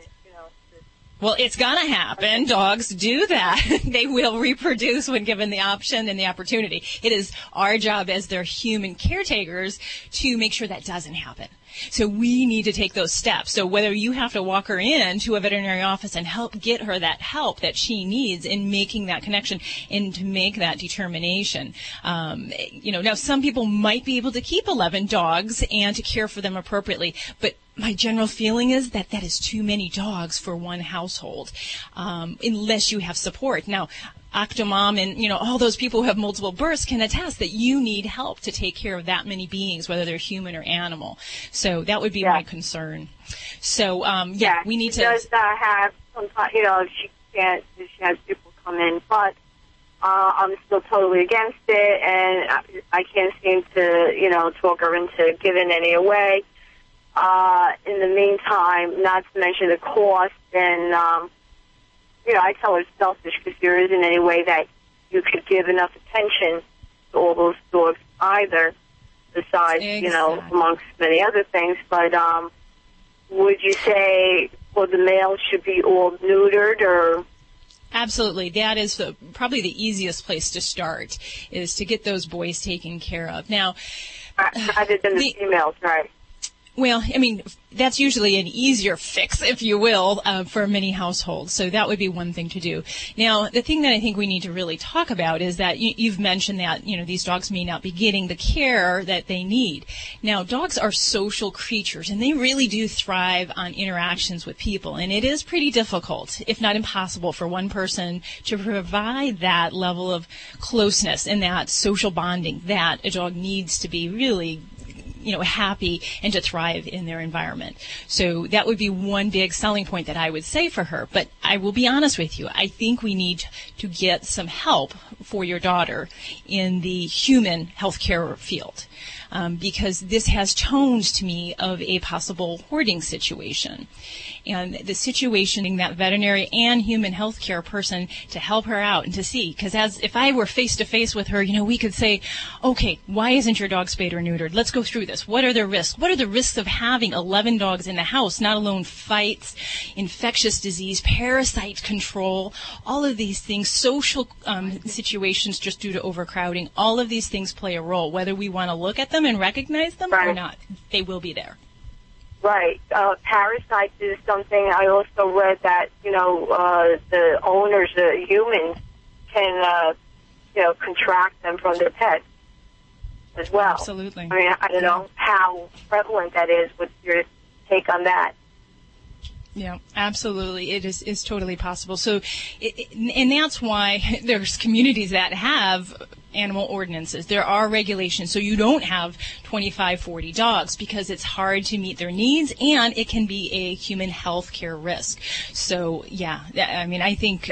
Well, it's going to happen. Dogs do that. They will reproduce when given the option and the opportunity. It is our job as their human caretakers to make sure that doesn't happen. So we need to take those steps. So whether you have to walk her in to a veterinary office and help get her that help that she needs in making that connection and to make that determination. Now some people might be able to keep 11 dogs and to care for them appropriately, but my general feeling is that that is too many dogs for one household, unless you have support. Now, Octomom and, all those people who have multiple births can attest that you need help to take care of that many beings, whether they're human or animal. So that would be my concern. So, we need to... She does have, sometimes, she has people come in, but I'm still totally against it, and I can't seem to, talk her into giving any away. In the meantime, not to mention the cost, and, I tell her it's selfish because there isn't any way that you could give enough attention to all those dogs either, besides, amongst many other things. But would you say, the males should be all neutered, or... Absolutely. That is probably the easiest place to start, is to get those boys taken care of. Now, rather than the females, right? Well, that's usually an easier fix, if you will, for many households. So that would be one thing to do. Now, the thing that I think we need to really talk about is that you've mentioned that, these dogs may not be getting the care that they need. Now, dogs are social creatures, and they really do thrive on interactions with people. And it is pretty difficult, if not impossible, for one person to provide that level of closeness and that social bonding that a dog needs to be really happy and to thrive in their environment. So that would be one big selling point that I would say for her. But I will be honest with you. I think we need to get some help for your daughter in the human healthcare field. Because this has tones to me of a possible hoarding situation. And the situation in that veterinary and human healthcare person to help her out and to see, because if I were face to face with her, we could say, okay, why isn't your dog spayed or neutered? Let's go through this. What are the risks? What are the risks of having 11 dogs in the house? Not alone fights, infectious disease, parasite control, all of these things, social situations just due to overcrowding. All of these things play a role, whether we want to look at them and recognize them or not. They will be there. Right. Parasites is something I also read that, the owners, the humans, can, contract them from their pets as well. Absolutely. I don't know how prevalent that is. What's your take on that? Yeah, absolutely. It is totally possible. So, and that's why there's communities that have animal ordinances. There are regulations, so you don't have 25, 40 dogs because it's hard to meet their needs, and it can be a human health care risk. So, yeah, I think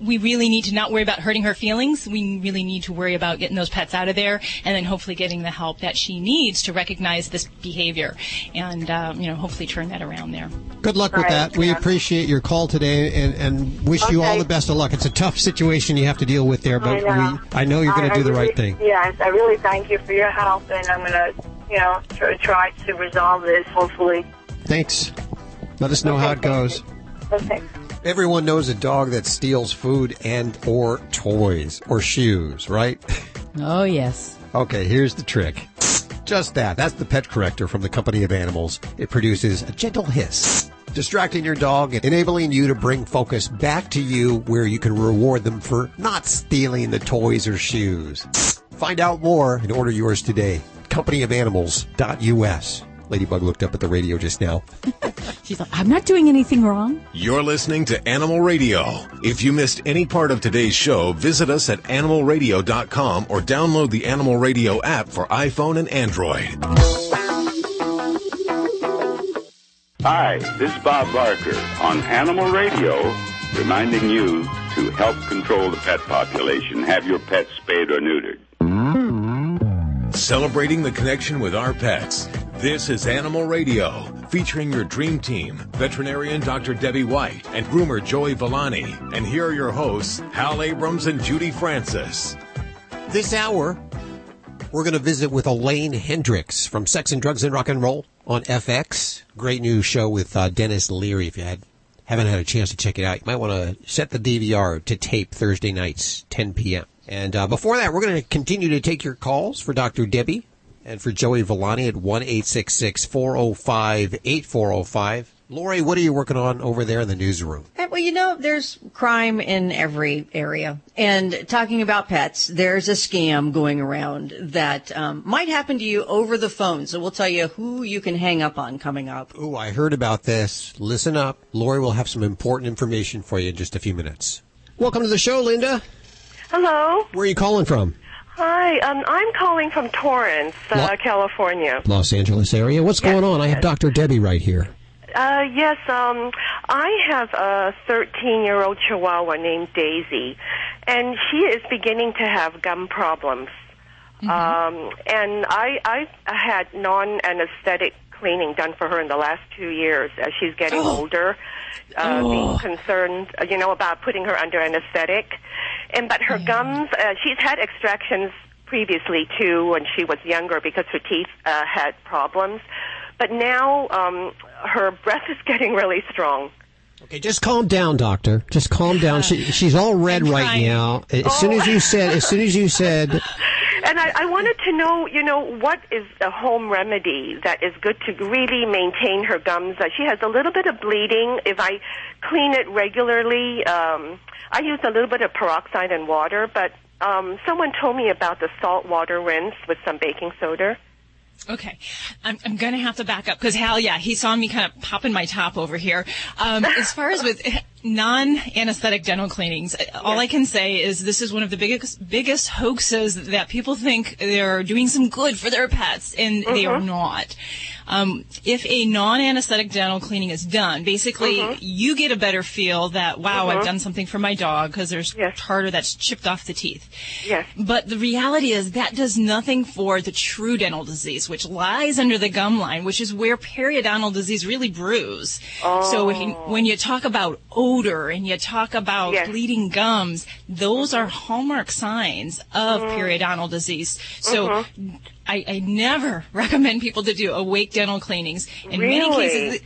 we really need to not worry about hurting her feelings. We really need to worry about getting those pets out of there and then hopefully getting the help that she needs to recognize this behavior and, hopefully turn that around there. Good luck with that. We appreciate your call today and wish you all the best of luck. It's a tough situation you have to deal with there, but I know you're going to do the right thing. Yes, I really thank you for your help, and I'm going to, try to resolve this, hopefully. Thanks. Let us know how it goes. Okay. Everyone knows a dog that steals food and or toys or shoes, right? Oh, yes. Okay, here's the trick. Just that. That's the pet corrector from the Company of Animals. It produces a gentle hiss, distracting your dog and enabling you to bring focus back to you where you can reward them for not stealing the toys or shoes. Find out more and order yours today. Companyofanimals.us. Ladybug looked up at the radio just now. She's like, I'm not doing anything wrong. You're listening to Animal Radio. If you missed any part of today's show, visit us at animalradio.com or download the Animal Radio app for iPhone and Android. Hi, this is Bob Barker on Animal Radio, reminding you to help control the pet population. Have your pets spayed or neutered. Celebrating the connection with our pets. This is Animal Radio, featuring your dream team, veterinarian Dr. Debbie White and groomer Joey Villani. And here are your hosts, Hal Abrams and Judy Francis. This hour, we're going to visit with Elaine Hendrix from Sex and Drugs and Rock and Roll on FX. Great new show with Dennis Leary. If you haven't had a chance to check it out, you might want to set the DVR to tape Thursday nights, 10 p.m. And before that, we're going to continue to take your calls for Dr. Debbie and for Joey Villani at 1-866-405-8405. Lori, what are you working on over there in the newsroom? Well, there's crime in every area. And talking about pets, there's a scam going around that might happen to you over the phone. So we'll tell you who you can hang up on coming up. Ooh, I heard about this. Listen up. Lori will have some important information for you in just a few minutes. Welcome to the show, Linda. Hello. Where are you calling from? Hi, I'm calling from Torrance, California. Los Angeles area. What's going on? I have Dr. Debbie right here. Yes, I have a 13-year-old Chihuahua named Daisy, and she is beginning to have gum problems. And I've had non-anesthetic cleaning done for her in the last 2 years as she's getting older, being concerned, about putting her under anesthetic. But her gums, she's had extractions previously, too, when she was younger because her teeth had problems. But now her breath is getting really strong. Okay, just calm down, doctor. Just calm down. She's all red right now. As soon as you said. And I wanted to know, what is a home remedy that is good to really maintain her gums? She has a little bit of bleeding. If I clean it regularly, I use a little bit of peroxide and water, but someone told me about the salt water rinse with some baking soda. Okay, I'm going to have to back up because Hal, he saw me kind of popping my top over here. As far as with non-anesthetic dental cleanings, all I can say is this is one of the biggest hoaxes that people think they're doing some good for their pets, and they are not. If a non-anesthetic dental cleaning is done, basically you get a better feel that, wow, I've done something for my dog because there's tartar that's chipped off the teeth. Yes. But the reality is that does nothing for the true dental disease, which lies under the gum line, which is where periodontal disease really brews. So when you talk about odor and you talk about bleeding gums, those are hallmark signs of periodontal disease. So I never recommend people to do awake dental cleanings. In many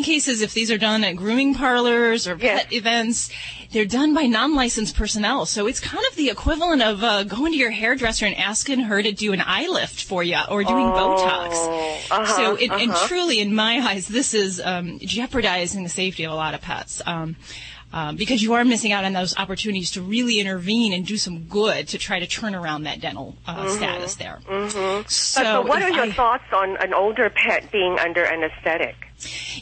cases, if these are done at grooming parlors or pet events, they're done by non-licensed personnel. So it's kind of the equivalent of going to your hairdresser and asking her to do an eye lift for you or doing Botox. And truly, in my eyes, this is jeopardizing the safety of a lot of pets. Because you are missing out on those opportunities to really intervene and do some good to try to turn around that dental status there. So what are your thoughts on an older pet being under anesthetic?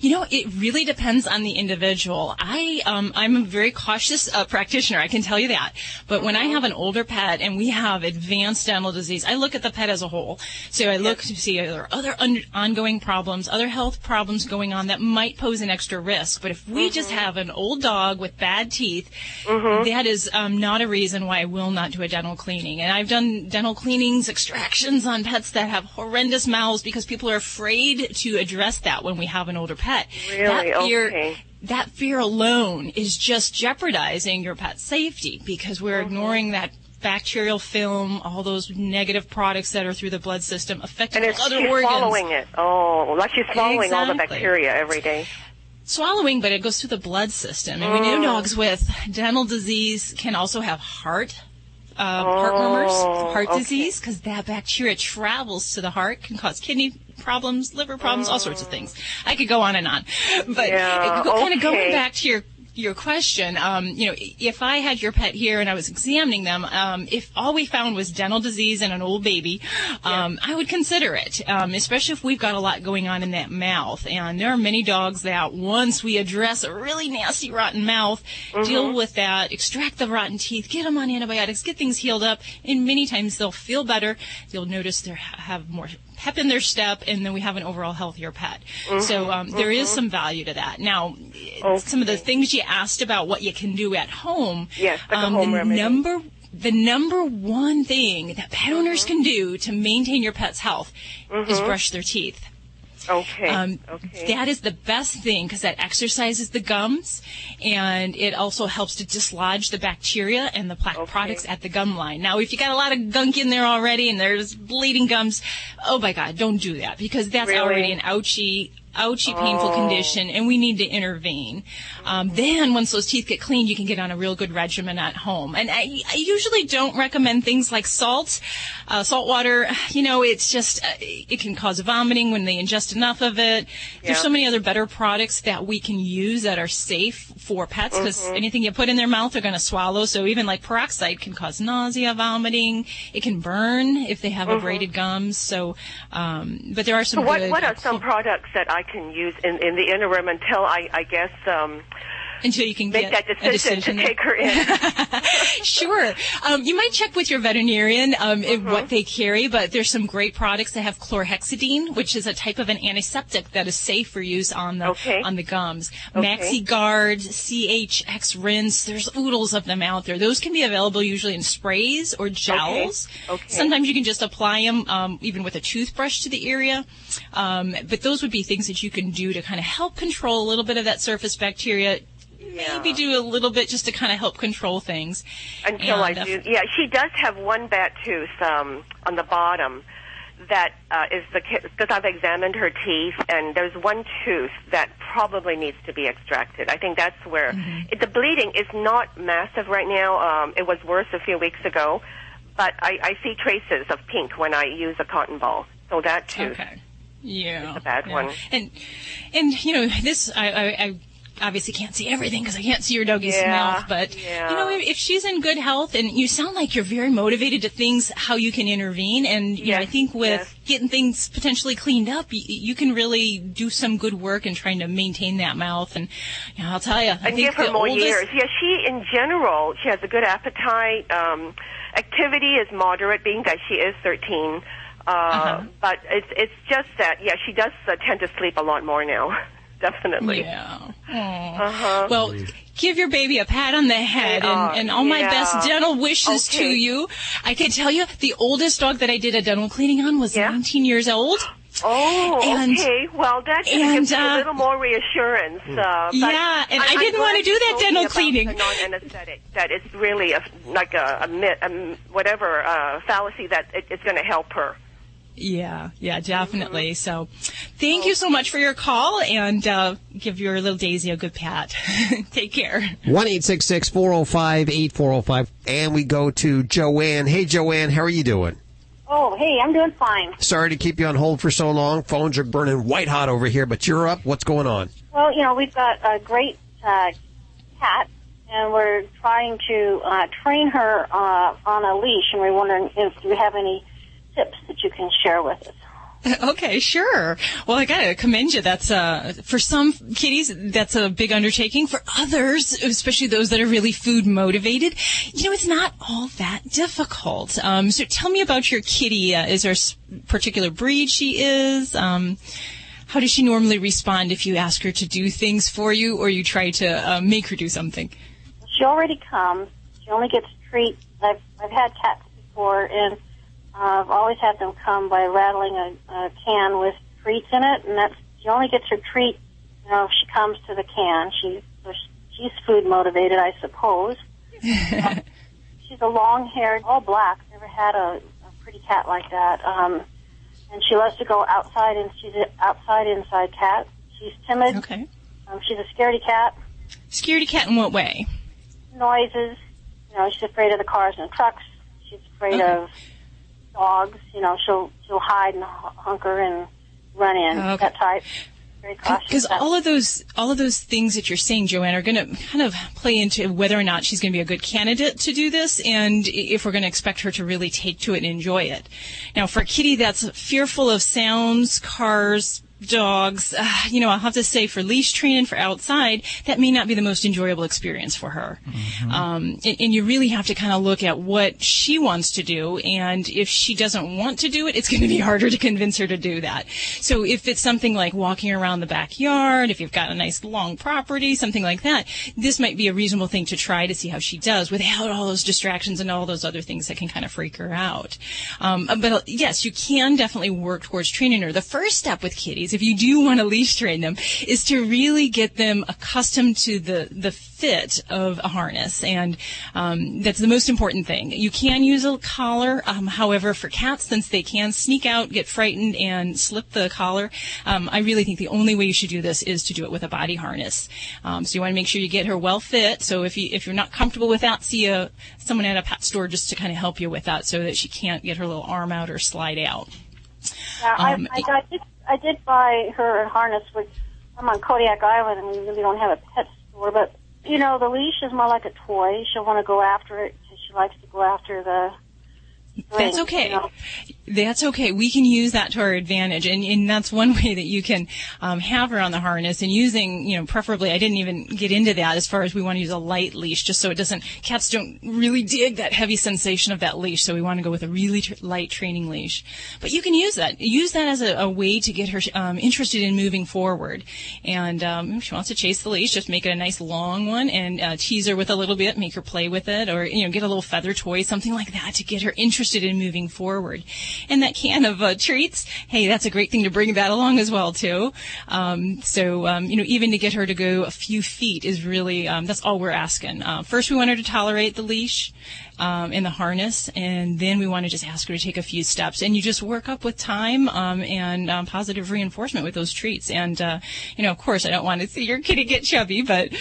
It really depends on the individual. I'm a very cautious practitioner, I can tell you that. But when I have an older pet and we have advanced dental disease, I look at the pet as a whole. So I look to see are there other ongoing problems, other health problems going on that might pose an extra risk. But if we just have an old dog with bad teeth, that is not a reason why I will not do a dental cleaning. And I've done dental cleanings, extractions on pets that have horrendous mouths because people are afraid to address that when we have an older pet. Really? That fear alone is just jeopardizing your pet's safety because we're ignoring that bacterial film, all those negative products that are through the blood system affecting other organs. Swallowing it. Like she's swallowing all the bacteria every day. Swallowing, but it goes through the blood system. And we know dogs with dental disease can also have heart disease because that bacteria travels to the heart, can cause kidney problems, liver problems, all sorts of things. I could go on and on. But kind of going back to your question, if I had your pet here and I was examining them, if all we found was dental disease in an old baby, I would consider it, especially if we've got a lot going on in that mouth. And there are many dogs that once we address a really nasty, rotten mouth, deal with that, extract the rotten teeth, get them on antibiotics, get things healed up, and many times they'll feel better. They'll notice they have more pep in their step, and then we have an overall healthier pet. So there is some value to that. Now, some of the things you asked about what you can do at home, like a home remedy. The number one thing that pet owners can do to maintain your pet's health is brush their teeth. Okay. That is the best thing because that exercises the gums, and it also helps to dislodge the bacteria and the plaque products at the gum line. Now, if you got a lot of gunk in there already and there's bleeding gums, oh my God, don't do that because that's already an ouchy, painful condition, and we need to intervene. Then once those teeth get cleaned, you can get on a real good regimen at home. And I usually don't recommend things like salt water. It's just, it can cause vomiting when they ingest enough of it. There's so many other better products that we can use that are safe for pets because anything you put in their mouth, they're going to swallow. So even like peroxide can cause nausea, vomiting. It can burn if they have abraded gums. So, but there are some good... What are some products that I can use in the interim until I guess until you can make that decision to take her in? Sure. You might check with your veterinarian what they carry, but there's some great products that have chlorhexidine, which is a type of an antiseptic that is safe for use on the gums. MaxiGuard, CHX Rinse, there's oodles of them out there. Those can be available usually in sprays or gels. Sometimes you can just apply them even with a toothbrush to the area. But those would be things that you can do to kind of help control a little bit of that surface bacteria. Maybe do a little bit just to kind of help control things. Until I do. Yeah, she does have one bad tooth on the bottom that is because I've examined her teeth, and there's one tooth that probably needs to be extracted. I think that's where the bleeding is not massive right now. It was worse a few weeks ago, but I see traces of pink when I use a cotton ball. So that tooth is a bad one. And this I obviously can't see everything because I can't see your doggy's mouth, but if she's in good health, and you sound like you're very motivated to things how you can intervene, and I think with getting things potentially cleaned up, you can really do some good work in trying to maintain that mouth. And I'll tell you, I think give her more years. Yeah, she in general, she has a good appetite. Activity is moderate, being that she is 13. But it's just that she does tend to sleep a lot more now. Definitely. Yeah. Well, give your baby a pat on the head and all my best dental wishes to you. I can tell you, the oldest dog that I did a dental cleaning on was 19 years old. Okay. Well, that gives me a little more reassurance. And I didn't want to do that dental cleaning. Non-anesthetic. That it's really like a fallacy that it's going to help her. Yeah, definitely. So thank you so much for your call, and give your little Daisy a good pat. Take care. 1-866-405-8405. And we go to Joanne. Hey, Joanne, how are you doing? Oh, hey, I'm doing fine. Sorry to keep you on hold for so long. Phones are burning white hot over here, but you're up. What's going on? Well, we've got a great cat, and we're trying to train her on a leash, and we're wondering if you have any tips that you can share with us. Okay, sure. Well, I gotta commend you. That's for some kitties, that's a big undertaking. For others, especially those that are really food motivated, it's not all that difficult. So tell me about your kitty. Is there a particular breed she is? How does she normally respond if you ask her to do things for you, or you try to make her do something? She already comes. She only gets treats. I've had cats before, and I've always had them come by rattling a can with treats in it, and she only gets her treat, if she comes to the can. She's food motivated, I suppose. She's a long-haired, all black. Never had a pretty cat like that. And she loves to go outside, and she's an outside-inside cat. She's timid. Okay. She's a scaredy cat. Scaredy cat in what way? Noises. She's afraid of the cars and trucks. She's afraid of dogs. She'll hide and hunker and run in, that type. very cautious. Because all of those things that you're saying, Joanne, are going to kind of play into whether or not she's going to be a good candidate to do this, and if we're going to expect her to really take to it and enjoy it. Now, for a kitty that's fearful of sounds, cars, dogs, I'll have to say for leash training for outside, that may not be the most enjoyable experience for her. And you really have to kind of look at what she wants to do, and if she doesn't want to do it, it's going to be harder to convince her to do that. So if it's something like walking around the backyard, if you've got a nice long property, something like that, this might be a reasonable thing to try to see how she does without all those distractions and all those other things that can kind of freak her out. But yes, you can definitely work towards training her. The first step with kitties, if you do want to leash train them, is to really get them accustomed to the fit of a harness, and that's the most important thing. You can use a collar, however, for cats, since they can sneak out, get frightened, and slip the collar, I really think the only way you should do this is to do it with a body harness. So you want to make sure you get her well fit. So if you're not comfortable with that, see someone at a pet store just to kind of help you with that, so that she can't get her little arm out or slide out. Yeah, I did buy her a harness, which I'm on Kodiak Island, and we really don't have a pet store. But, the leash is more like a toy. She'll want to go after it because she likes to go after the string. That's okay. That's okay. We can use that to our advantage, and that's one way that you can have her on the harness, and using, preferably, I didn't even get into that as far as we want to use a light leash, just so cats don't really dig that heavy sensation of that leash, so we want to go with a really light training leash. But you can use that as a way to get her interested in moving forward. And if she wants to chase the leash, just make it a nice long one, and tease her with a little bit, make her play with it, or, get a little feather toy, something like that, to get her interested in moving forward. And that can of treats, hey, that's a great thing to bring that along as well, too. Even to get her to go a few feet is really, that's all we're asking. First, we want her to tolerate the leash in the harness, and then we want to just ask her to take a few steps. And you just work up with time and positive reinforcement with those treats. And, of course, I don't want to see your kitty get chubby, but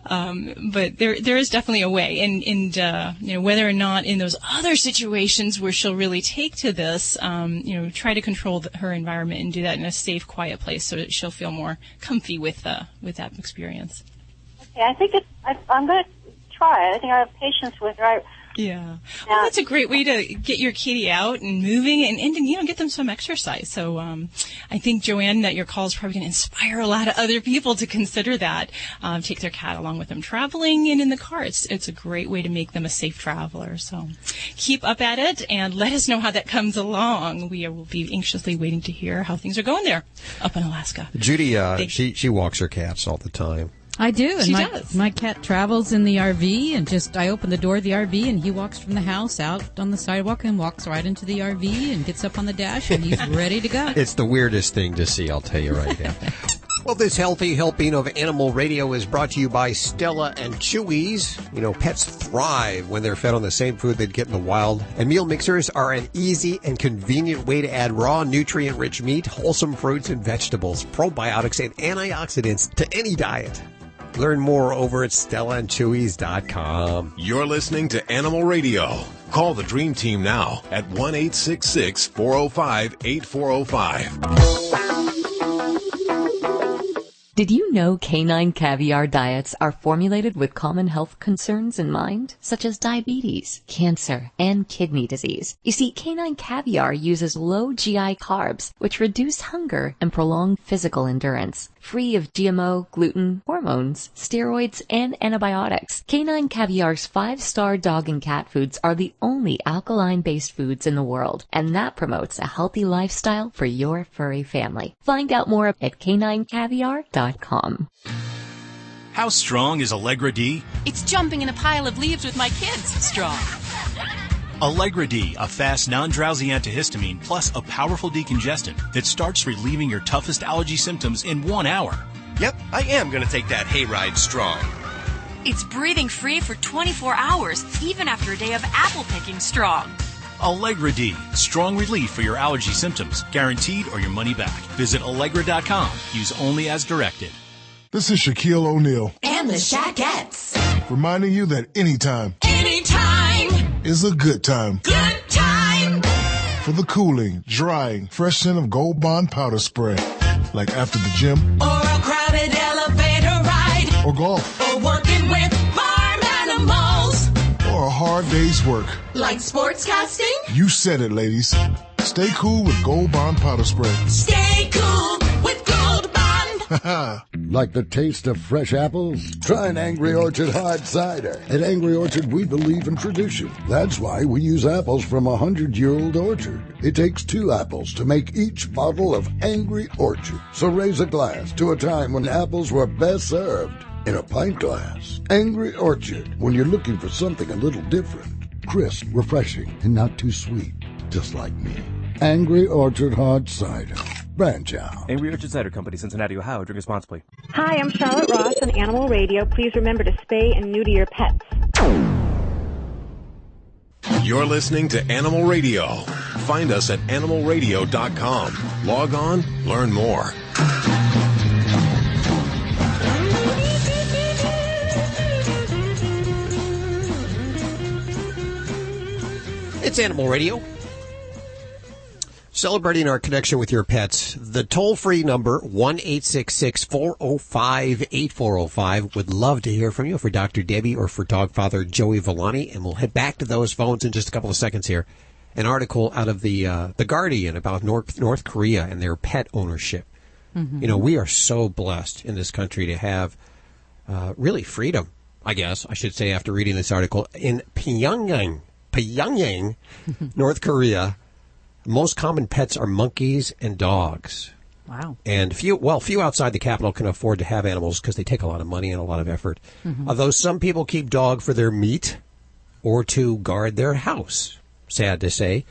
there is definitely a way. And whether or not in those other situations where she'll really take to this, try to control her environment and do that in a safe, quiet place so that she'll feel more comfy with that experience. Okay, I think I'm going to try it. I think I have patience with her. Yeah. Well, that's a great way to get your kitty out and moving and get them some exercise. So I think, Joanne, that your call is probably going to inspire a lot of other people to consider that. Take their cat along with them traveling and in the car. It's a great way to make them a safe traveler. So keep up at it and let us know how that comes along. We will be anxiously waiting to hear how things are going there up in Alaska. Judy, she walks her cats all the time. I do, and she does. My cat travels in the RV, and I open the door of the RV, and he walks from the house out on the sidewalk and walks right into the RV and gets up on the dash, and he's ready to go. It's the weirdest thing to see, I'll tell you right now. Well, this healthy helping of Animal Radio is brought to you by Stella and Chewy's. Pets thrive when they're fed on the same food they'd get in the wild. And meal mixers are an easy and convenient way to add raw, nutrient-rich meat, wholesome fruits and vegetables, probiotics and antioxidants to any diet. Learn more over at StellaandChewy's.com. You're listening to Animal Radio. Call the Dream Team now at 1-866-405-8405. Did you know canine caviar diets are formulated with common health concerns in mind, such as diabetes, cancer, and kidney disease? You see, canine caviar uses low GI carbs, which reduce hunger and prolong physical endurance. Free of GMO, gluten, hormones, steroids, and antibiotics, canine caviar's 5-star dog and cat foods are the only alkaline-based foods in the world, and that promotes a healthy lifestyle for your furry family. Find out more at caninecaviar.com. How strong is Allegra D? It's jumping in a pile of leaves with my kids strong. Allegra D, a fast, non-drowsy antihistamine plus a powerful decongestant that starts relieving your toughest allergy symptoms in 1 hour. Yep, I am going to take that hayride strong. It's breathing free for 24 hours, even after a day of apple picking strong. Allegra D, strong relief for your allergy symptoms, guaranteed or your money back. Visit Allegra.com. Use only as directed. This is Shaquille O'Neal. And the Shaquettes. Reminding you that anytime is a good time. Good time! For the cooling, drying, fresh scent of Gold Bond powder spray. Like after the gym. Or a crowded elevator ride. Or golf. Or working with farm animals. Or a hard day's work. Like sportscasting? You said it, ladies. Stay cool with Gold Bond Powder Spray. Stay cool with Gold Bond. Like the taste of fresh apples? Try an Angry Orchard hard cider. At Angry Orchard, we believe in tradition. That's why we use apples from a 100-year-old orchard. It takes 2 apples to make each bottle of Angry Orchard. So raise a glass to a time when apples were best served in a pint glass. Angry Orchard, when you're looking for something a little different. Crisp, refreshing, and not too sweet. Just like me. Angry Orchard hard cider. Branch out. Angry Orchard Cider Company, Cincinnati, Ohio. Drink responsibly. Hi, I'm Charlotte Ross on Animal Radio. Please remember to spay and neuter your pets. You're listening to Animal Radio. Find us at animalradio.com. Log on, learn more. It's Animal Radio. Celebrating our connection with your pets. The toll-free number, 1-866-405-8405. Would love to hear from you for Dr. Debbie or for Dogfather Joey Villani. And we'll head back to those phones in just a couple of seconds here. An article out of the Guardian about North Korea and their pet ownership. Mm-hmm. You know, we are so blessed in this country to have really freedom, I guess, I should say, after reading this article. In Pyongyang, North Korea, most common pets are monkeys and dogs. Wow. And few outside the capital can afford to have animals because they take a lot of money and a lot of effort. Mm-hmm. Although some people keep dog for their meat or to guard their house. Sad to say.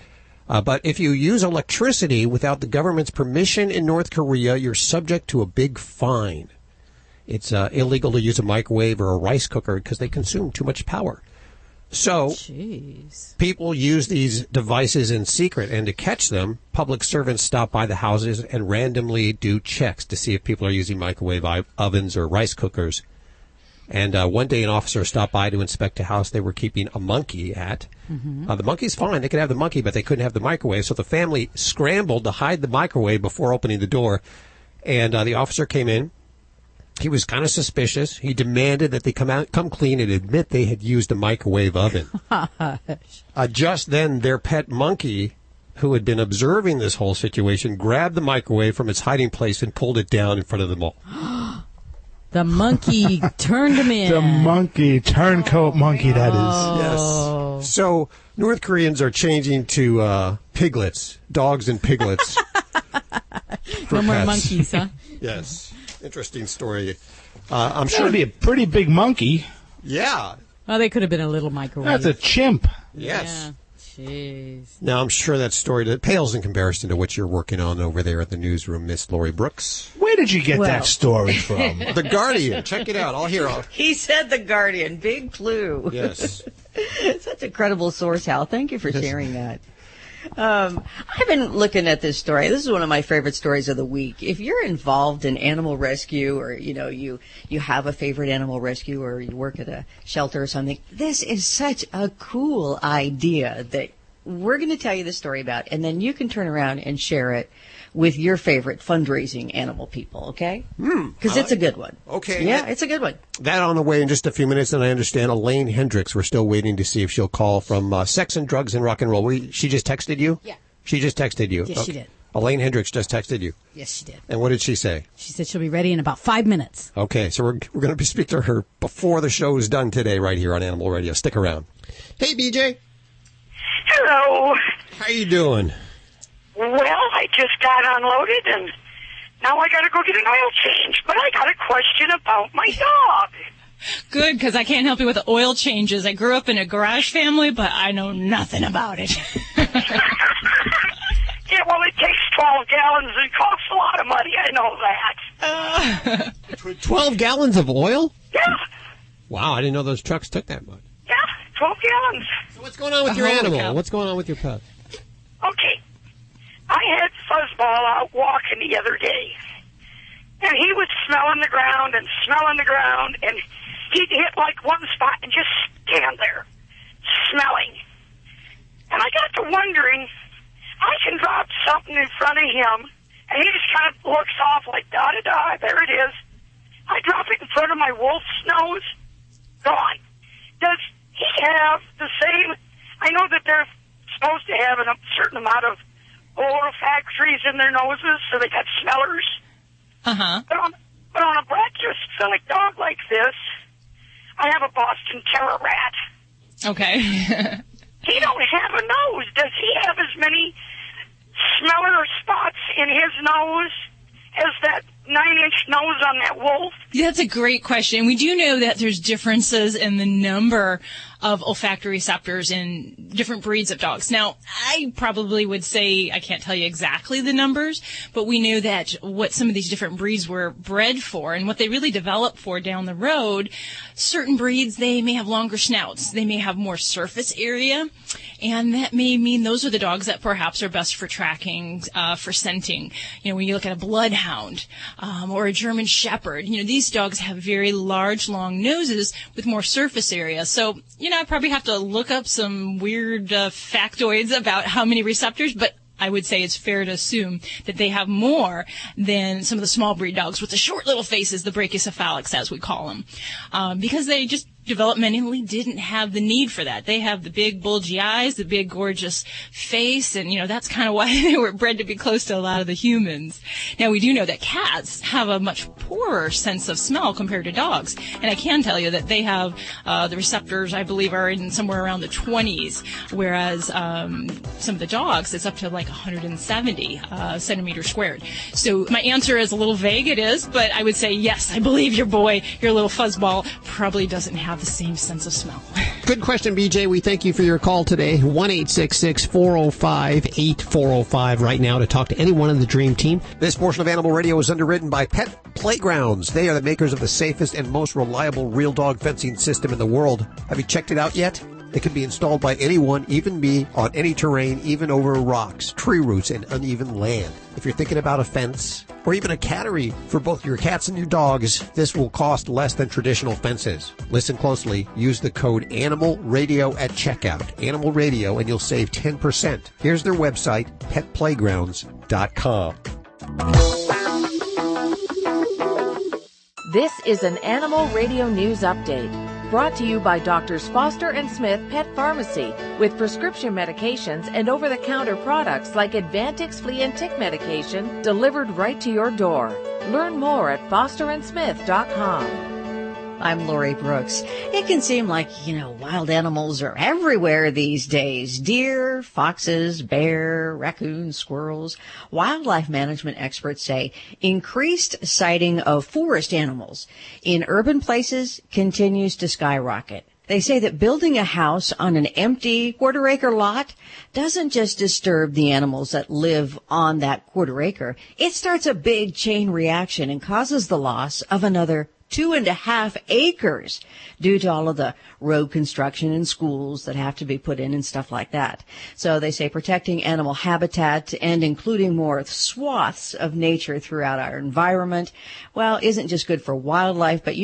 But if you use electricity without the government's permission in North Korea, you're subject to a big fine. It's illegal to use a microwave or a rice cooker because they consume too much power. So, people use these devices in secret, and to catch them, public servants stop by the houses and randomly do checks to see if people are using microwave ovens or rice cookers. And one day an officer stopped by to inspect a house they were keeping a monkey at. Mm-hmm. The monkey's fine. They could have the monkey, but they couldn't have the microwave. So the family scrambled to hide the microwave before opening the door. And the officer came in. He was kind of suspicious. He demanded that they come clean and admit they had used a microwave oven. Just then, their pet monkey, who had been observing this whole situation, grabbed the microwave from its hiding place and pulled it down in front of them all. The monkey turned him in. The monkey, turncoat monkey, that is. Yes. So, North Koreans are changing to piglets, dogs and piglets. No more monkeys, huh? Yes. Interesting story. I'm sure it'd be a pretty big monkey. Yeah. Well, they could have been a little microwave. That's a chimp. Yes. Yeah. Jeez. Now, I'm sure that story pales in comparison to what you're working on over there at the newsroom, Miss Lori Brooks. Where did you get that story from? The Guardian. Check it out. I'll hear it. He said The Guardian. Big clue. Yes. Such a credible source, Hal. Thank you for sharing that. I've been looking at this story. This is one of my favorite stories of the week. If you're involved in animal rescue, or you have a favorite animal rescue, or you work at a shelter or something, this is such a cool idea that we're going to tell you the story about, and then you can turn around and share it with your favorite fundraising animal people, okay? Because it's a good one. Okay. Yeah, it's a good one. That on the way in just a few minutes, and I understand Elaine Hendrix, we're still waiting to see if she'll call from Sex and Drugs and Rock and Roll. She just texted you? Yeah. She just texted you? Yes, she did. Elaine Hendrix just texted you? Yes, she did. And what did she say? She said she'll be ready in about 5 minutes. Okay, so we're going to speak to her before the show is done today right here on Animal Radio. Stick around. Hey, BJ. Hello. How you doing? Well, I just got unloaded, and now I got to go get an oil change. But I got a question about my dog. Good, because I can't help you with the oil changes. I grew up in a garage family, but I know nothing about it. Yeah, well, it takes 12 gallons and costs a lot of money. I know that. 12 gallons of oil? Yeah. Wow, I didn't know those trucks took that much. Yeah, 12 gallons. So what's going on with your animal? What's going on with your pet? Okay. I had Fuzzball out walking the other day, and he was smelling the ground, and he'd hit like one spot and just stand there, smelling. And I got to wondering, I can drop something in front of him, And he just kind of looks off like, da-da-da, there it is. I drop it in front of my wolf's nose. Gone. Does he have the same... I know that they're supposed to have a certain amount of olfactories in their noses, so they got smellers. Uh-huh. But on a brachycephalic dog like this, I have a Boston Terror rat. Okay. He don't have a nose. Does he have as many smeller spots in his nose as that 9-inch nose on that wolf? That's a great question. We do know that there's differences in the number of olfactory receptors in different breeds of dogs. Now, I probably would say, I can't tell you exactly the numbers, but we know that what some of these different breeds were bred for and what they really develop for down the road, certain breeds, they may have longer snouts. They may have more surface area, and that may mean those are the dogs that perhaps are best for tracking, for scenting. You know, when you look at a bloodhound, or a German Shepherd, you know, these dogs have very large, long noses with more surface area. So, you know, I probably have to look up some weird factoids about how many receptors, but I would say it's fair to assume that they have more than some of the small breed dogs with the short little faces, the brachycephalics, as we call them, because they just developmentally didn't have the need for that. They have the big bulgy eyes, the big gorgeous face, and, you know, that's kind of why they were bred to be close to a lot of the humans. Now, we do know that cats have a much poorer sense of smell compared to dogs, and I can tell you that they have the receptors, I believe, are in somewhere around the 20s, whereas some of the dogs, it's up to like 170 centimeters squared. So my answer is a little vague, it is, but I would say, yes, I believe your boy, your little fuzzball, probably doesn't have the same sense of smell. Good question, BJ. We thank you for your call today. 1-866-405-8405 right now to talk to anyone in the Dream Team. This portion of Animal Radio is underwritten by Pet Playgrounds. They are the makers of the safest and most reliable real dog fencing system in the world. Have you checked it out yet? It can be installed by anyone, even me, on any terrain, even over rocks, tree roots, and uneven land. If you're thinking about a fence or even a cattery for both your cats and your dogs, this will cost less than traditional fences. Listen closely. Use the code Animal Radio at checkout. Animal Radio, and you'll save 10%. Here's their website, petplaygrounds.com. This is an Animal Radio News Update. Brought to you by Doctors Foster and Smith Pet Pharmacy, with prescription medications and over-the-counter products like Advantix flea and tick medication delivered right to your door. Learn more at fosterandsmith.com. I'm Lori Brooks. It can seem like, wild animals are everywhere these days. Deer, foxes, bear, raccoons, squirrels. Wildlife management experts say increased sighting of forest animals in urban places continues to skyrocket. They say that building a house on an empty quarter-acre lot doesn't just disturb the animals that live on that quarter acre. It starts a big chain reaction and causes the loss of another 2.5 acres due to all of the road construction and schools that have to be put in and stuff like that. So they say protecting animal habitat and including more swaths of nature throughout our environment, well, isn't just good for wildlife, but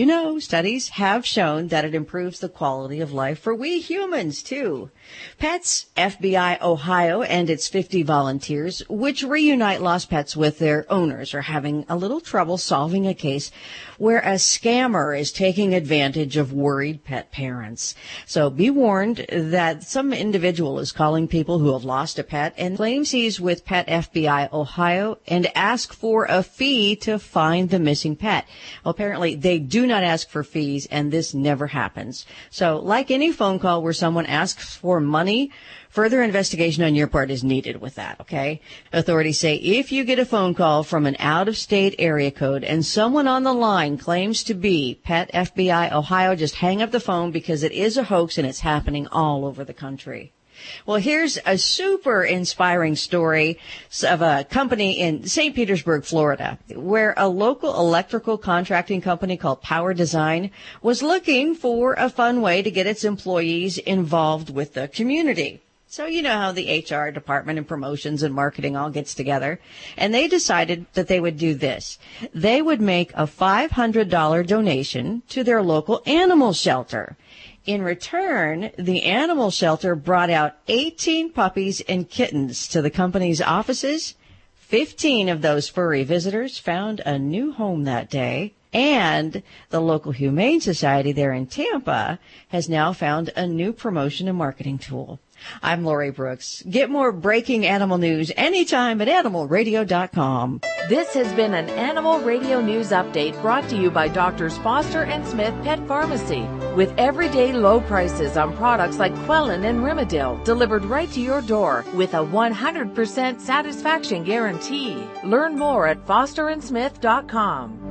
studies have shown that it improves the quality of life for we humans too. Pets FBI Ohio and its 50 volunteers, which reunite lost pets with their owners, are having a little trouble solving a case where a scammer is taking advantage of worried pet parents. So be warned that some individual is calling people who have lost a pet and claims he's with Pet FBI Ohio and ask for a fee to find the missing pet. Well, apparently they do not ask for fees, and this never happens. So like any phone call where someone asks for money, further investigation on your part is needed with that, okay? Authorities say if you get a phone call from an out-of-state area code and someone on the line claims to be Pet FBI Ohio, just hang up the phone because it is a hoax and it's happening all over the country. Well, here's a super inspiring story of a company in St. Petersburg, Florida, where a local electrical contracting company called Power Design was looking for a fun way to get its employees involved with the community. So you know how the HR department and promotions and marketing all gets together. And they decided that they would do this. They would make a $500 donation to their local animal shelter. In return, the animal shelter brought out 18 puppies and kittens to the company's offices, 15 of those furry visitors found a new home that day, and the local Humane Society there in Tampa has now found a new promotion and marketing tool. I'm Lori Brooks. Get more breaking animal news anytime at animalradio.com. This has been an Animal Radio News Update brought to you by Doctors Foster and Smith Pet Pharmacy. With everyday low prices on products like Quellin and Rimadyl delivered right to your door with a 100% satisfaction guarantee. Learn more at fosterandsmith.com.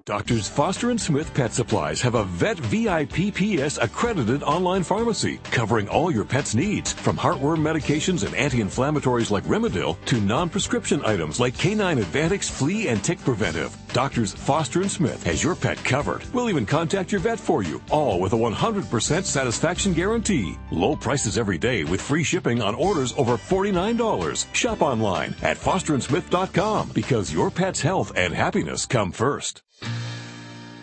Doctors Foster and Smith Pet Supplies have a Vet VIPPS accredited online pharmacy covering all your pet's needs, from heartworm medications and anti-inflammatories like Rimadyl to non-prescription items like Canine Advantix Flea and Tick Preventive. Doctors Foster and Smith has your pet covered. We'll even contact your vet for you, all with a 100% satisfaction guarantee. Low prices every day with free shipping on orders over $49. Shop online at fosterandsmith.com because your pet's health and happiness come first.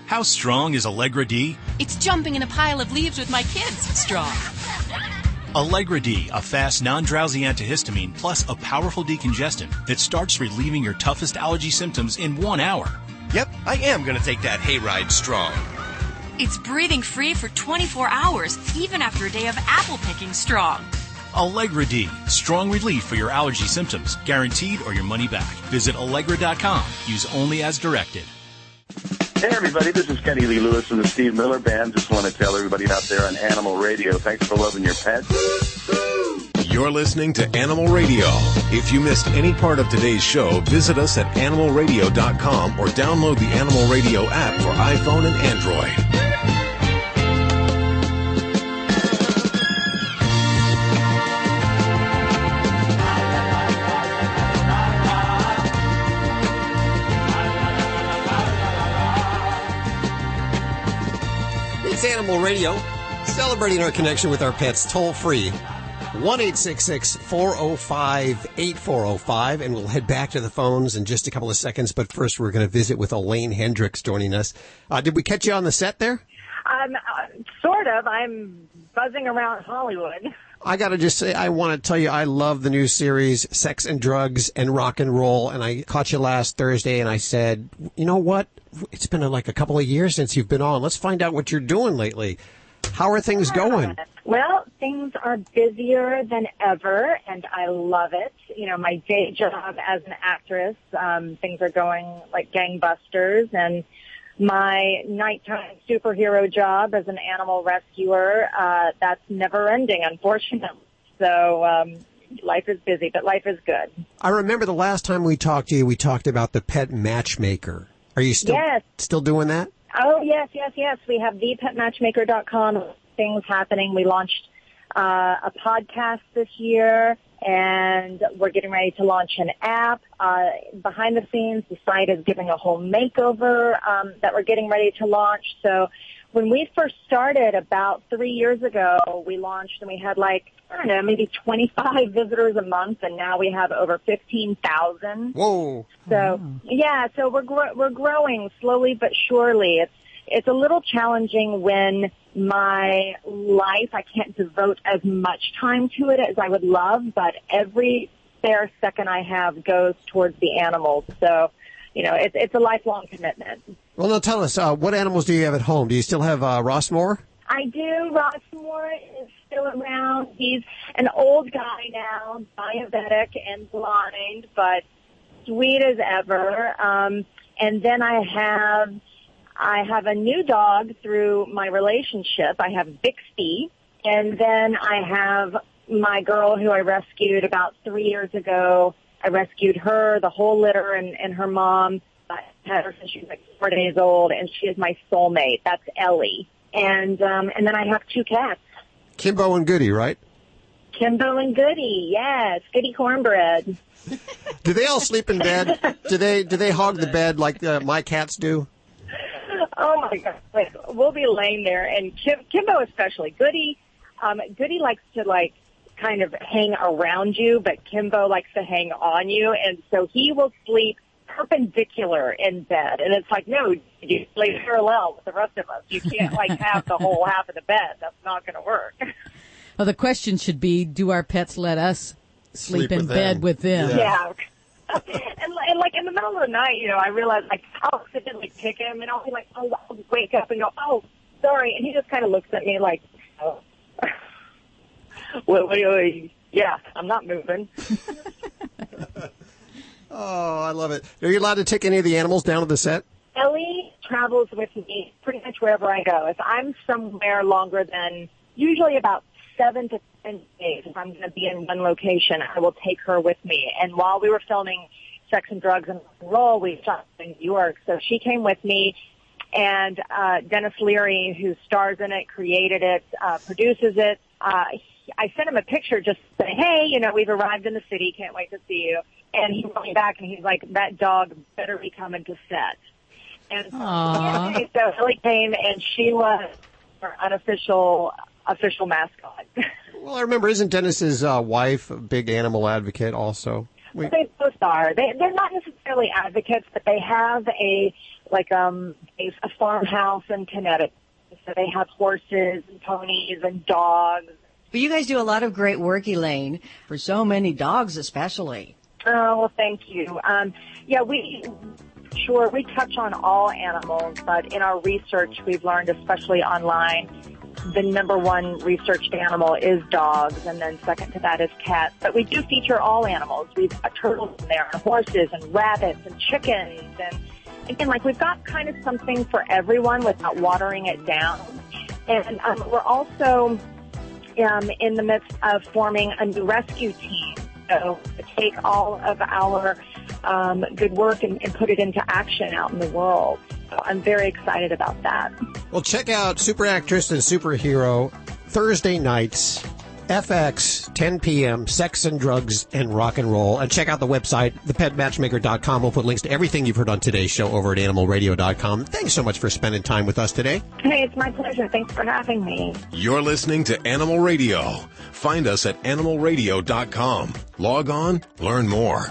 How strong is Allegra D? It's jumping in a pile of leaves with my kids strong. Allegra D, a fast, non-drowsy antihistamine plus a powerful decongestant that starts relieving your toughest allergy symptoms in 1 hour. Yep, I am going to take that hayride strong. It's breathing free for 24 hours, even after a day of apple picking strong. Allegra D, strong relief for your allergy symptoms, guaranteed or your money back. Visit Allegra.com. Use only as directed. Hey, everybody, this is Kenny Lee Lewis from the Steve Miller Band. Just want to tell everybody out there on Animal Radio, thanks for loving your pets. You're listening to Animal Radio. If you missed any part of today's show, visit us at animalradio.com or download the Animal Radio app for iPhone and Android. It's Animal Radio, celebrating our connection with our pets toll-free. 1-866-405-8405, and we'll head back to the phones in just a couple of seconds. But first, we're going to visit with Elaine Hendrix joining us. Did we catch you on the set there? Sort of. I'm buzzing around Hollywood. I got to just say, I want to tell you, I love the new series, Sex and Drugs and Rock and Roll. And I caught you last Thursday, and I said, you know what? It's been like a couple of years since you've been on. Let's find out what you're doing lately. How are things going? Well, things are busier than ever, and I love it. You know, my day job as an actress, things are going like gangbusters, and my nighttime superhero job as an animal rescuer, that's never ending, unfortunately. So, life is busy, but life is good. I remember the last time we talked to you, we talked about the pet matchmaker. Are you still doing that? Oh, yes. We have thepetmatchmaker.com, things happening. We launched a podcast this year, and we're getting ready to launch an app. Behind the scenes, the site is giving a whole makeover that we're getting ready to launch. So when we first started about 3 years ago, we launched and we had maybe 25 visitors a month, and now we have over 15,000. Whoa! So so we're growing slowly but surely. It's a little challenging when my life, I can't devote as much time to it as I would love, but every spare second I have goes towards the animals. So, it's a lifelong commitment. Well, now tell us, what animals do you have at home? Do you still have Rossmore? I do. Rossmore is still around. He's an old guy now, diabetic and blind, but sweet as ever. And then I have a new dog through my relationship. I have Bixby, and then I have my girl who I rescued about 3 years ago. I rescued her, the whole litter, and her mom. I had her since she was 4 days old, and she is my soulmate. That's Ellie. And then I have 2 cats. Kimbo and Goody, right? Kimbo and Goody, yes. Goody cornbread. Do they all sleep in bed? Do they hog the bed like my cats do? Oh my God! We'll be laying there, and Kimbo especially. Goody likes to kind of hang around you, but Kimbo likes to hang on you, and so he will sleep perpendicular in bed, and it's like, no, you sleep parallel with the rest of us. You can't have the whole half of the bed. That's not going to work. Well, the question should be, do our pets let us sleep in bed with them? Yeah. and like in the middle of the night, I realized like I'll accidentally pick him, and I'll be like, I'll wake up and go, oh, sorry, and he just kind of looks at me like, oh, yeah, I'm not moving. Oh, I love it. Are you allowed to take any of the animals down to the set? Ellie travels with me pretty much wherever I go. If I'm somewhere longer than usually about 7 to 10 days, if I'm going to be in one location, I will take her with me. And while we were filming Sex and Drugs and Roll, we shot in New York. So she came with me, and Dennis Leary, who stars in it, created it, produces it. I sent him a picture just to say, hey, we've arrived in the city. Can't wait to see you. And he wrote me back, and he's like, that dog better be coming to set. And so Ellie came, and she was our unofficial mascot. Well, I remember, isn't Dennis's wife a big animal advocate also? They both are. They're not necessarily advocates, but they have a farmhouse in Connecticut. So they have horses and ponies and dogs. But you guys do a lot of great work, Elaine, for so many dogs especially. Oh, well, thank you. We touch on all animals, but in our research, we've learned, especially online, the number one researched animal is dogs, and then second to that is cats. But we do feature all animals. We've got turtles in there, and horses, and rabbits, and chickens, and again, we've got kind of something for everyone without watering it down. And we're also in the midst of forming a new rescue team. So to take all of our good work and put it into action out in the world. So I'm very excited about that. Well, check out Super Actress and Superhero Thursday nights, FX, 10 p.m., Sex and Drugs and Rock and Roll. And check out the website, thepetmatchmaker.com. We'll put links to everything you've heard on today's show over at animalradio.com. Thanks so much for spending time with us today. Hey, it's my pleasure. Thanks for having me. You're listening to Animal Radio. Find us at animalradio.com. Log on, learn more.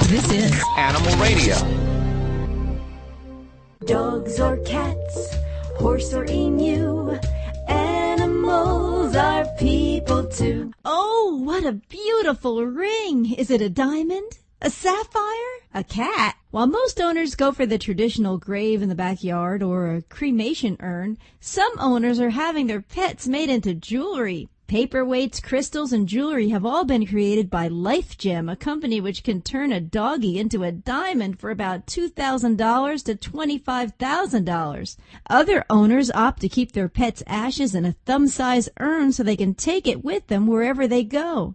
This is Animal Radio. Dogs or cats, horse or emu, animals are people too. Oh, what a beautiful ring! Is it a diamond? A sapphire? A cat? While most owners go for the traditional grave in the backyard or a cremation urn, some owners are having their pets made into jewelry. Paperweights, crystals, and jewelry have all been created by Life Gem, a company which can turn a doggy into a diamond for about $2,000 to $25,000. Other owners opt to keep their pet's ashes in a thumb-size urn so they can take it with them wherever they go.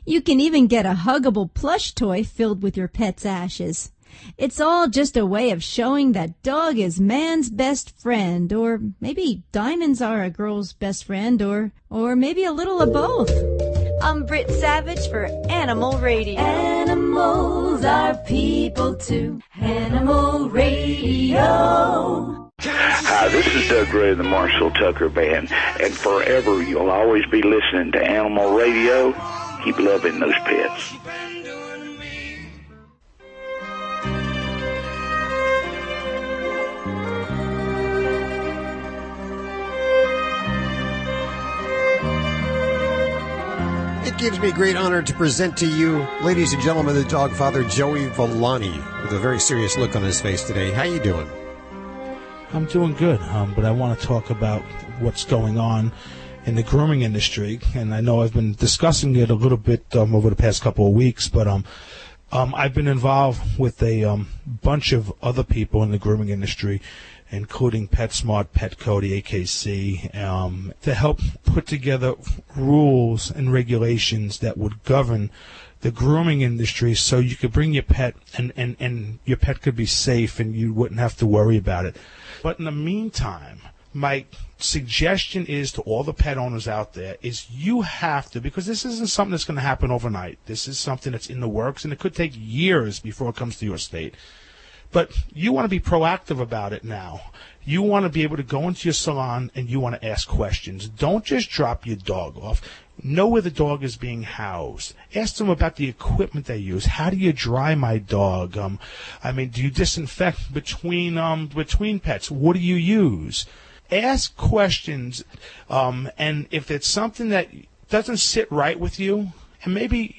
You can even get a huggable plush toy filled with your pet's ashes. It's all just a way of showing that dog is man's best friend, or maybe diamonds are a girl's best friend, or maybe a little of both. I'm Britt Savage for Animal Radio. Animals are people too. Animal Radio. Hi, this is Doug Ray of the Marshall Tucker Band, and forever you'll always be listening to Animal Radio. Keep loving those pets. It gives me great honor to present to you, ladies and gentlemen, the Dogfather, Joey Villani, with a very serious look on his face today. How you doing? I'm doing good, but I want to talk about what's going on in the grooming industry, and I know I've been discussing it a little bit over the past couple of weeks, but I've been involved with a bunch of other people in the grooming industry, including PetSmart, Petco, the AKC, to help put together rules and regulations that would govern the grooming industry so you could bring your pet and your pet could be safe and you wouldn't have to worry about it. But in the meantime, my suggestion is to all the pet owners out there is you have to, because this isn't something that's going to happen overnight. This is something that's in the works, and it could take years before it comes to your state. But you want to be proactive about it now. You want to be able to go into your salon and you want to ask questions. Don't just drop your dog off. Know where the dog is being housed. Ask them about the equipment they use. How do you dry my dog? Do you disinfect between pets? What do you use? Ask questions, and if it's something that doesn't sit right with you, And maybe,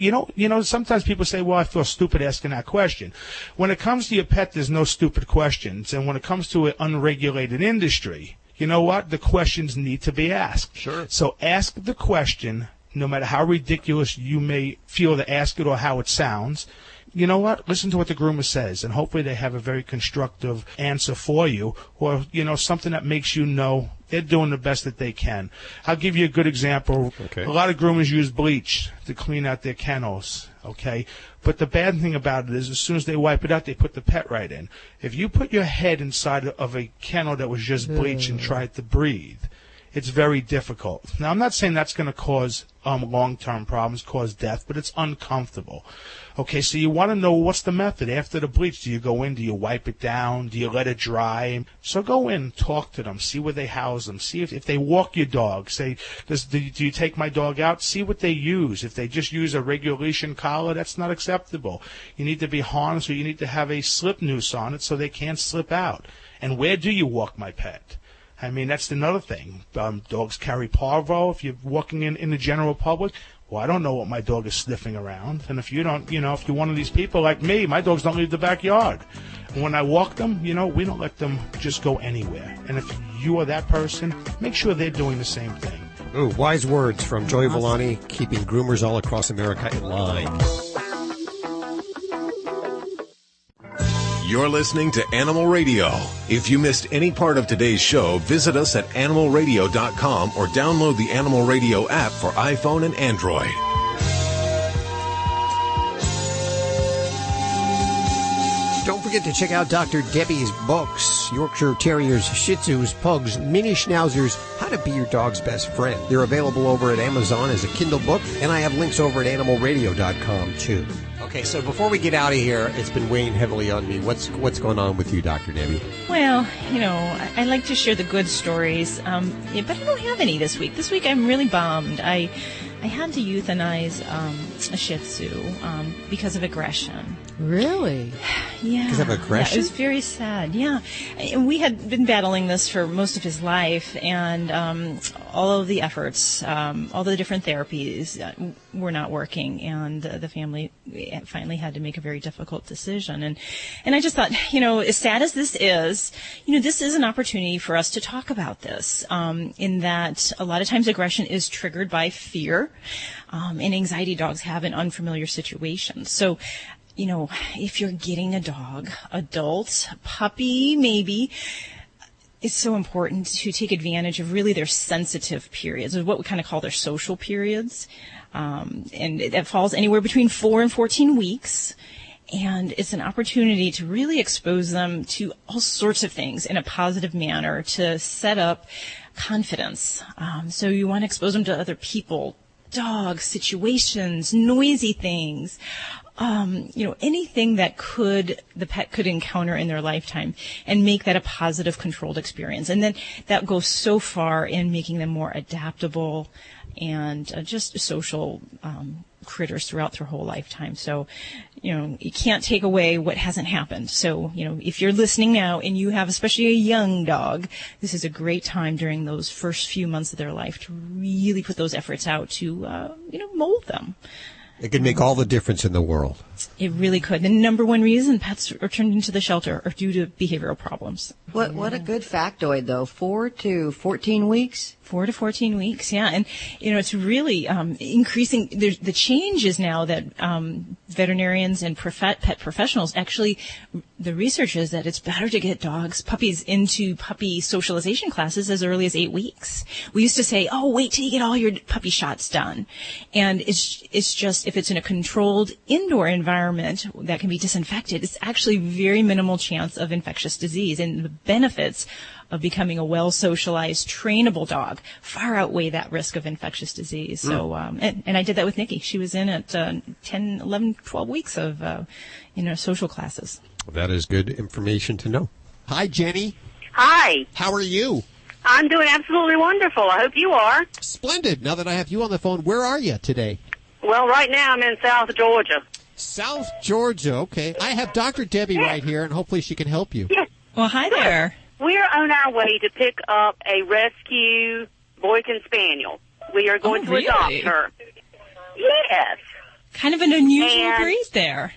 sometimes people say, well, I feel stupid asking that question. When it comes to your pet, there's no stupid questions. And when it comes to an unregulated industry, you know what? The questions need to be asked. Sure. So ask the question, no matter how ridiculous you may feel to ask it or how it sounds. You know what? Listen to what the groomer says, and hopefully they have a very constructive answer for you, or, something that makes you know they're doing the best that they can. I'll give you a good example. Okay. A lot of groomers use bleach to clean out their kennels, okay? But the bad thing about it is as soon as they wipe it out, they put the pet right in. If you put your head inside of a kennel that was just bleach and tried to breathe, it's very difficult. Now, I'm not saying that's going to cause long-term problems, cause death, but it's uncomfortable. Okay, so you want to know what's the method. After the bleach, do you go in? Do you wipe it down? Do you let it dry? So go in, talk to them, see where they house them, see if they walk your dog. Say, do you take my dog out? See what they use. If they just use a regular leash and collar, that's not acceptable. You need to be harnessed, or you need to have a slip noose on it so they can't slip out. And where do you walk my pet? I mean, that's another thing. Dogs carry parvo. If you're walking in the general public, well, I don't know what my dog is sniffing around. And if you don't, if you're one of these people like me, my dogs don't leave the backyard. And when I walk them, we don't let them just go anywhere. And if you are that person, make sure they're doing the same thing. Ooh, wise words from Joy Villani, keeping groomers all across America in line. You're listening to Animal Radio. If you missed any part of today's show, visit us at animalradio.com or download the Animal Radio app for iPhone and Android. Don't forget to check out Dr. Debbie's books, Yorkshire Terriers, Shih Tzus, Pugs, Mini Schnauzers, How to Be Your Dog's Best Friend. They're available over at Amazon as a Kindle book, and I have links over at animalradio.com too. Okay, so before we get out of here, it's been weighing heavily on me. What's going on with you, Dr. Debbie? Well, I like to share the good stories, but I don't have any this week. This week I'm really bummed. I had to euthanize a Shih Tzu because of aggression. Really? Yeah. Because of aggression? Yeah, it was very sad, yeah. And we had been battling this for most of his life, and all of the efforts, all the different therapies were not working, and the family finally had to make a very difficult decision. And I just thought, as sad as this is, this is an opportunity for us to talk about this, in that a lot of times aggression is triggered by fear, and anxiety dogs have in unfamiliar situations. So, if you're getting a dog, adult, puppy, maybe, it's so important to take advantage of really their sensitive periods, or what we kind of call their social periods. And that falls anywhere between 4 and 14 weeks. And it's an opportunity to really expose them to all sorts of things in a positive manner to set up confidence. So you want to expose them to other people, dogs, situations, noisy things. Anything that the pet could encounter in their lifetime, and make that a positive, controlled experience. And then that goes so far in making them more adaptable and just social critters throughout their whole lifetime. So, you can't take away what hasn't happened. So, if you're listening now and you have especially a young dog, this is a great time during those first few months of their life to really put those efforts out to, mold them. It could make all the difference in the world. It really could. The number one reason pets are turned into the shelter are due to behavioral problems. What a good factoid, though. 4 to 14 weeks? 4 to 14 weeks, yeah. And, it's really increasing. The change is now that veterinarians and pet professionals actually, the research is that it's better to get puppies into puppy socialization classes as early as 8 weeks. We used to say, wait till you get all your puppy shots done. And it's just, if it's in a controlled indoor environment that can be disinfected, it's actually very minimal chance of infectious disease. And the benefits of becoming a well-socialized, trainable dog far outweigh that risk of infectious disease. So, and I did that with Nikki. She was in at 10, 11, 12 weeks of, social classes. That is good information to know. Hi, Jenny. Hi. How are you? I'm doing absolutely wonderful. I hope you are. Splendid. Now that I have you on the phone, where are you today? Well, right now I'm in South Georgia. South Georgia, okay. I have Dr. Debbie right here, and hopefully she can help you. Yes. Well, hi there. We're on our way to pick up a rescue Boykin Spaniel. We are going to adopt her. Yes. Kind of an unusual breed there.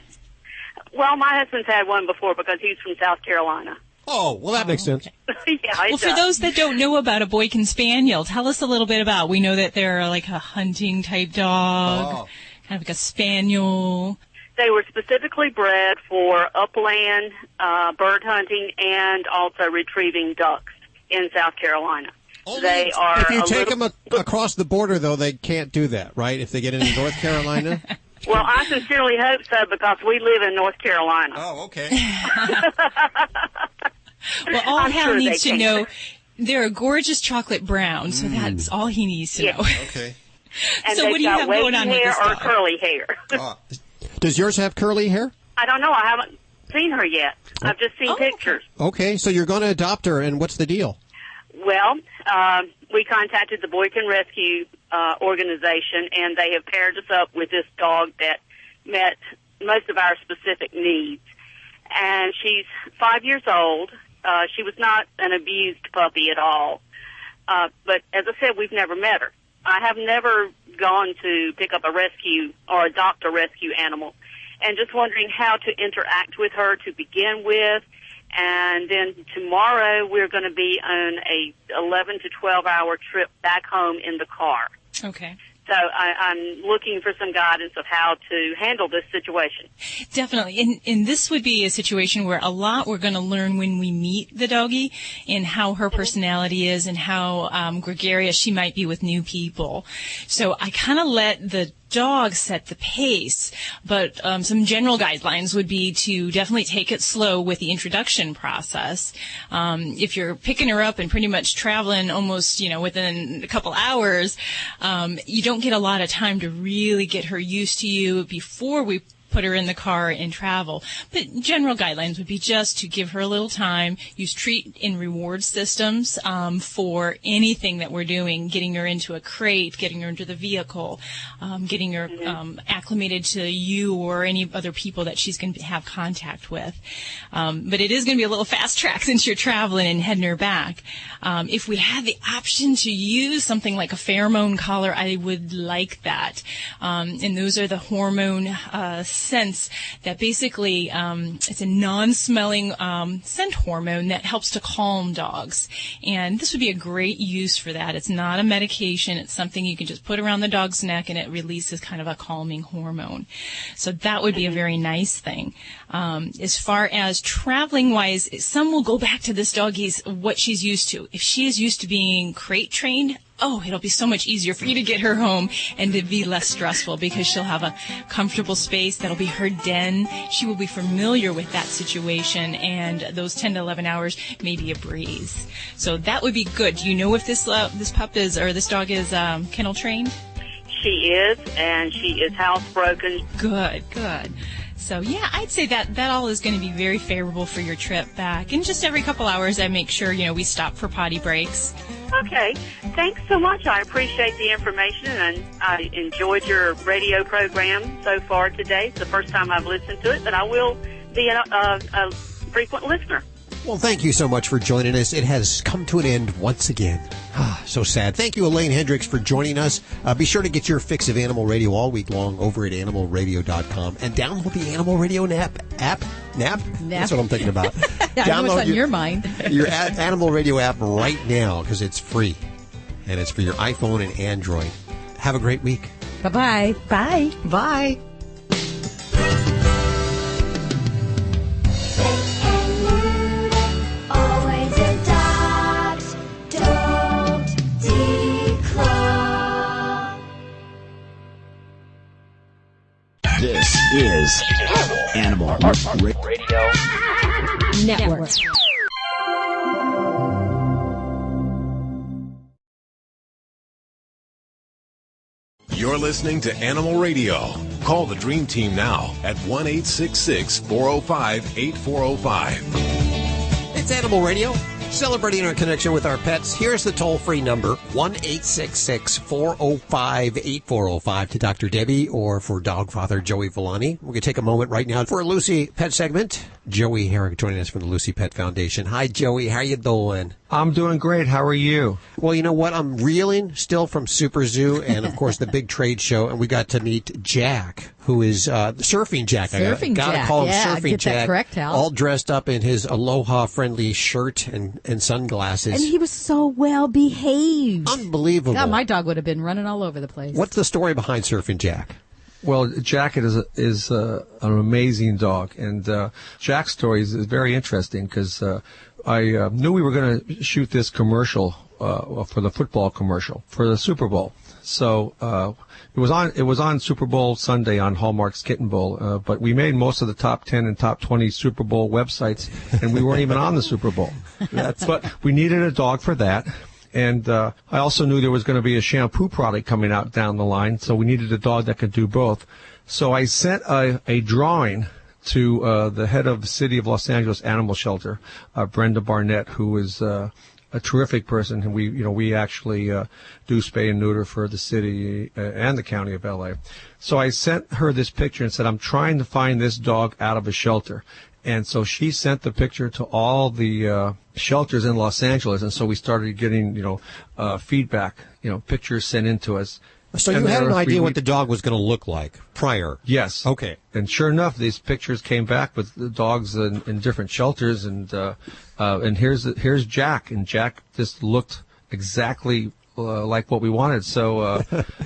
Well, my husband's had one before because he's from South Carolina. Oh, well, that makes sense. Yeah, for those that don't know about a Boykin Spaniel, tell us a little bit about. We know that they're like a hunting type dog, kind of like a spaniel. They were specifically bred for upland bird hunting and also retrieving ducks in South Carolina. They are. If you take them across the border, though, they can't do that, right? If they get into North Carolina. Well, I sincerely hope so because we live in North Carolina. Oh, okay. Well, all Hal needs to know, they're a gorgeous chocolate brown, so that's all he needs to know. Okay. And so what do you have going on with this hair or dog? curly hair? Does yours have curly hair? I don't know. I haven't seen her yet. I've just seen pictures. Okay, so you're going to adopt her, and what's the deal? Well, we contacted the Boykin Rescue organization, and they have paired us up with this dog that met most of our specific needs. And she's 5 years old. She was not an abused puppy at all. But as I said, we've never met her. I have never gone to pick up a rescue or adopt a rescue animal, and just wondering how to interact with her to begin with. And then tomorrow we're going to be on a 11 to 12 hour trip back home in the car. Okay. So I'm looking for some guidance of how to handle this situation. Definitely. And this would be a situation where a lot we're going to learn when we meet the doggie and how her personality is and how gregarious she might be with new people. So I kind of let the dog set the pace, but some general guidelines would be to definitely take it slow with the introduction process. If you're picking her up and pretty much traveling almost, within a couple hours, you don't get a lot of time to really get her used to you before we put her in the car and travel. But general guidelines would be just to give her a little time, use treat and reward systems for anything that we're doing, getting her into a crate, getting her into the vehicle, getting her acclimated to you or any other people that she's going to have contact with. But it is going to be a little fast track since you're traveling and heading her back. If we had the option to use something like a pheromone collar, I would like that. And those are the hormone scents that basically it's a non-smelling scent hormone that helps to calm dogs, and this would be a great use for that. It's not a medication. It's something you can just put around the dog's neck and it releases kind of a calming hormone. So that would be a very nice thing. As far as traveling wise, some will go back to this doggie's what she's used to. If she is used to being crate trained, it'll be so much easier for you to get her home and to be less stressful because she'll have a comfortable space that'll be her den. She will be familiar with that situation, and those 10 to 11 hours may be a breeze. So that would be good. Do you know if this pup is, or this dog is kennel trained? She is, and she is housebroken. Good. So, yeah, I'd say that all is going to be very favorable for your trip back. And just every couple hours, I make sure, we stop for potty breaks. Okay. Thanks so much. I appreciate the information, and I enjoyed your radio program so far today. It's the first time I've listened to it, but I will be a frequent listener. Well, thank you so much for joining us. It has come to an end once again. So sad. Thank you, Elaine Hendrix, for joining us. Be sure to get your fix of Animal Radio all week long over at animalradio.com and download the Animal Radio app. That's what I'm thinking about. I know what's on your mind. Your Animal Radio app right now because it's free, and it's for your iPhone and Android. Have a great week. Bye-bye. Bye. Bye. This is Animal Radio Network. You're listening to Animal Radio. Call the Dream Team now at 1-866-405-8405. It's Animal Radio, celebrating our connection with our pets. Here's the toll-free number, 1-866-405-8405 to Dr. Debbie or for Dogfather Joey Villani. We're going to take a moment right now for a Lucy Pet segment. Joey Herrick joining us from the Lucy Pet Foundation. Hi, Joey. How you doing? I'm doing great. How are you? Well, you know what? I'm reeling still from Super Zoo and, of course, the big trade show, and we got to meet Jack who is Surfing Jack. Surfing I gotta Jack. call him Yeah, Surfing get that Jack. correct, Hal. All dressed up in his Aloha-friendly shirt and sunglasses. And he was so well behaved. Unbelievable. God, my dog would have been running all over the place. What's the story behind Surfing Jack? Well, Jack is an amazing dog, and Jack's story is very interesting because I knew we were going to shoot this commercial for the football commercial for the Super Bowl. So it was on Super Bowl Sunday on Hallmark's Kitten Bowl, but we made most of the top 10 and top 20 Super Bowl websites, and we weren't even on the Super Bowl. But we needed a dog for that. And I also knew there was going to be a shampoo product coming out down the line, so we needed a dog that could do both. So I sent a drawing to the head of the City of Los Angeles Animal Shelter, Brenda Barnett, who is a terrific person, and we actually do spay and neuter for the city and the county of LA. So I sent her this picture and said, I'm trying to find this dog out of a shelter. And so she sent the picture to all the shelters in Los Angeles, and so we started getting, feedback, pictures sent in to us. So you had an idea what the dog was going to look like prior? Yes. Okay. And sure enough, these pictures came back with the dogs in different shelters, and here's Jack, and Jack just looked exactly like what we wanted. So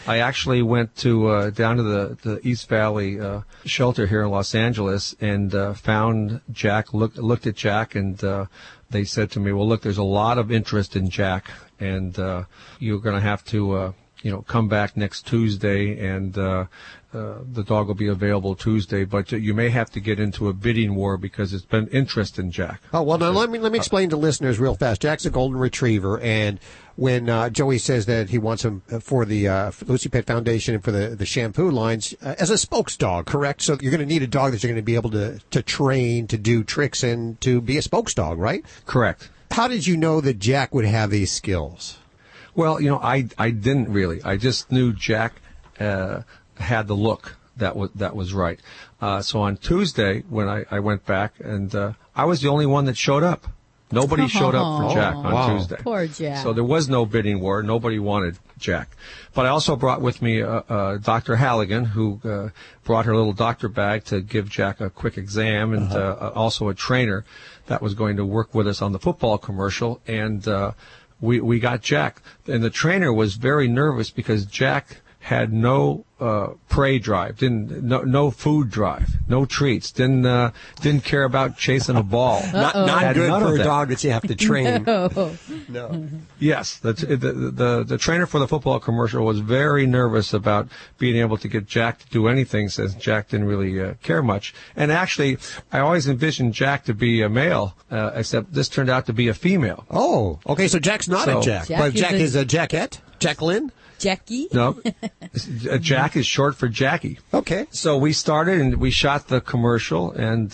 I actually went to down to the East Valley shelter here in Los Angeles and found Jack, looked at Jack, and they said to me, well, look, there's a lot of interest in Jack, and you're going to have to come back next Tuesday, and the dog will be available Tuesday, but you may have to get into a bidding war because there's been interest in Jack. Oh, well, now let me explain to listeners real fast. Jack's a golden retriever, and when Joey says that he wants him for the Lucy Pet Foundation and for the shampoo lines, as a spokes dog, correct? So you're going to need a dog that you're going to be able to train, to do tricks, and to be a spokes dog, right? Correct. How did you know that Jack would have these skills? Well, I didn't really. I just knew Jack had the look that was right. So on Tuesday, when I went back, and I was the only one that showed up. Nobody showed up for Jack on Tuesday. Poor Jack. So there was no bidding war. Nobody wanted Jack. But I also brought with me Dr. Halligan, who brought her little doctor bag to give Jack a quick exam, and also a trainer that was going to work with us on the football commercial. And we got Jack. And the trainer was very nervous because Jack had no prey drive, no food drive, no treats, didn't care about chasing a ball. Not good for a dog that you have to train. No. Yes, the trainer for the football commercial was very nervous about being able to get Jack to do anything, since Jack didn't really care much. And actually, I always envisioned Jack to be a male, except this turned out to be a female. Oh, okay, so Jack's not a Jack, but Jack is a Jackette? Jacqueline? Jackie? No, Jack is short for Jackie. Okay. So we started and we shot the commercial, and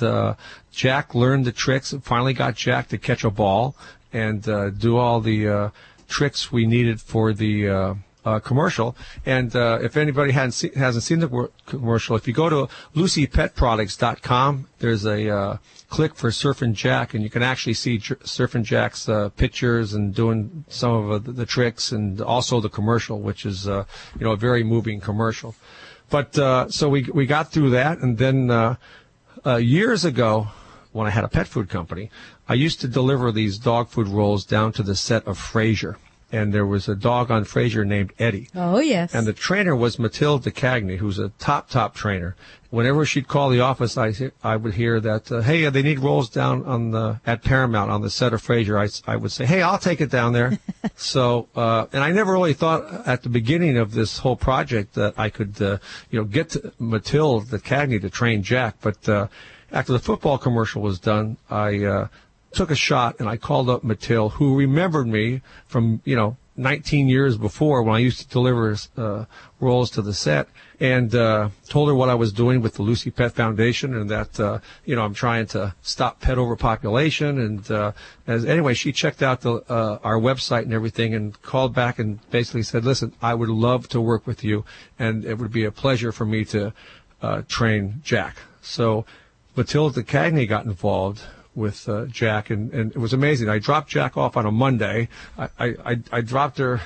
Jack learned the tricks. Finally got Jack to catch a ball and do all the tricks we needed for the commercial. And if anybody hasn't seen the commercial, if you go to LucyPetProducts.com, there's a click for Surfing Jack, and you can actually see Surfing Jack's pictures and doing some of the tricks, and also the commercial, which is a very moving commercial. But so we got through that, and then years ago, when I had a pet food company, I used to deliver these dog food rolls down to the set of Frasier. And there was a dog on Frasier named Eddie. Oh, yes. And the trainer was Mathilde DeCagny, who's a top trainer. Whenever she'd call the office, I would hear that, hey, they need rolls down at Paramount on the set of Frasier. I would say, hey, I'll take it down there. So, and I never really thought at the beginning of this whole project that I could, get to Mathilde DeCagny to train Jack. But after the football commercial was done, I took a shot, and I called up Mathilde, who remembered me from, 19 years before, when I used to deliver rolls to the set, and told her what I was doing with the Lucy Pet Foundation, and that, I'm trying to stop pet overpopulation. And anyway, she checked out our website and everything, and called back and basically said, listen, I would love to work with you, and it would be a pleasure for me to train Jack. So Mathilde DeCagny got involved with Jack, and it was amazing. I dropped Jack off on a Monday. I dropped her.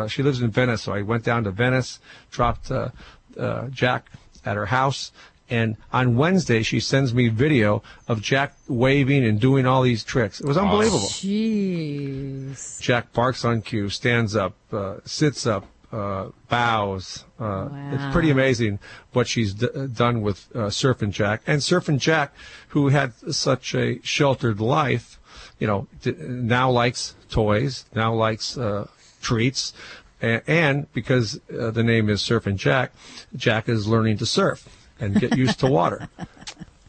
She lives in Venice, so I went down to Venice, dropped Jack at her house. And on Wednesday, she sends me video of Jack waving and doing all these tricks. It was unbelievable. Jeez. Jack barks on cue, stands up, sits up, bows. It's pretty amazing what she's done with Surfin' Jack. And Surfin' Jack, who had such a sheltered life, now likes toys, now likes treats. And because the name is Surfin' Jack, Jack is learning to surf and get used to water.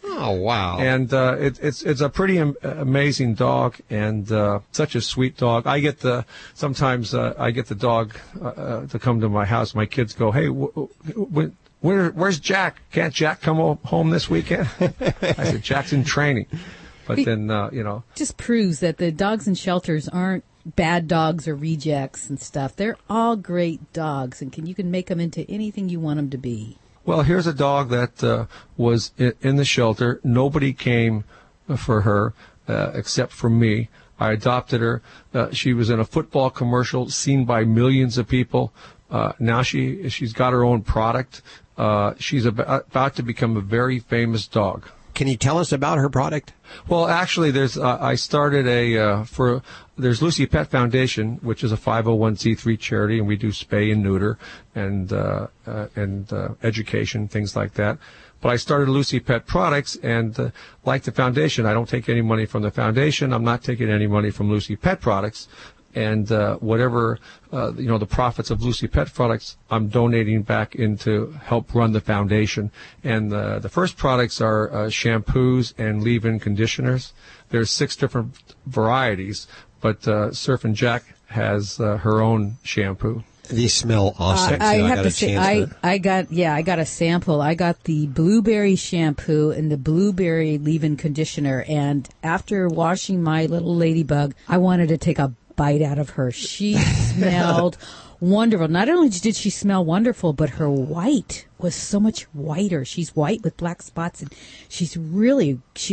Oh, wow. And it's a pretty amazing dog, and such a sweet dog. Sometimes I get the dog to come to my house. My kids go, "Hey, where's Jack? Can't Jack come home this weekend?" I said, "Jack's in training." But then, just proves that the dogs in shelters aren't bad dogs or rejects and stuff. They're all great dogs, and you can make them into anything you want them to be. Well, here's a dog that was in the shelter. Nobody came for her except for me. I adopted her. She was in a football commercial seen by millions of people. Now she's got her own product. She's about to become a very famous dog. Can you tell us about her product? Well, actually, I started there's Lucy Pet Foundation, which is a 501c3 charity, and we do spay and neuter and education, things like that. But I started Lucy Pet Products, and like the foundation, I don't take any money from the foundation. I'm not taking any money from Lucy Pet Products. And whatever, the profits of Lucy Pet Products, I'm donating back into help run the foundation. And the first products are shampoos and leave-in conditioners. There's 6 different varieties, but Surfin' Jack has her own shampoo. These smell awesome. I have to say, I got a sample. I got the blueberry shampoo and the blueberry leave-in conditioner. And after washing my little ladybug, I wanted to take a bite out of her. She smelled wonderful. Not only did she smell wonderful, but her white was so much whiter. She's white with black spots, and she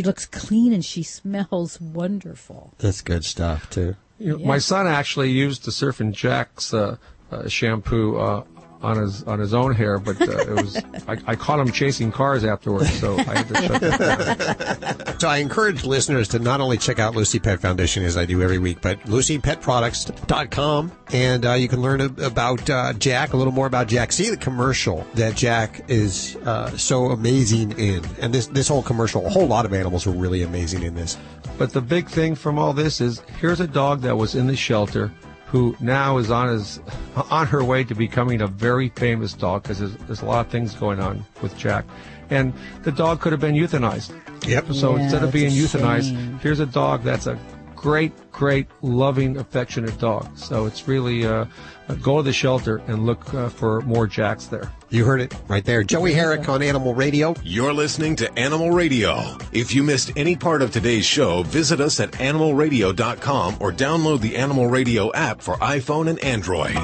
looks clean, and she smells wonderful. That's good stuff, too. My son actually used the Surfin' Jack's shampoo on his own hair, but it was I caught him chasing cars afterwards, so I had to shut that down. So I encourage listeners to not only check out Lucy Pet Foundation, as I do every week, but LucyPetProducts.com, and you can learn about Jack, a little more about Jack. See the commercial that Jack is so amazing in, and this whole commercial, a whole lot of animals were really amazing in this. But the big thing from all this is, here's a dog that was in the shelter who now is on her way to becoming a very famous dog, because there's a lot of things going on with Jack. And the dog could have been euthanized. Yep. So instead of being euthanized, here's a dog that's a great, loving, affectionate dog. So it's really go to the shelter and look for more Jacks there. You heard it right there. Joey Herrick on Animal Radio. You're listening to Animal Radio. If you missed any part of today's show, visit us at animalradio.com or download the Animal Radio app for iPhone and Android.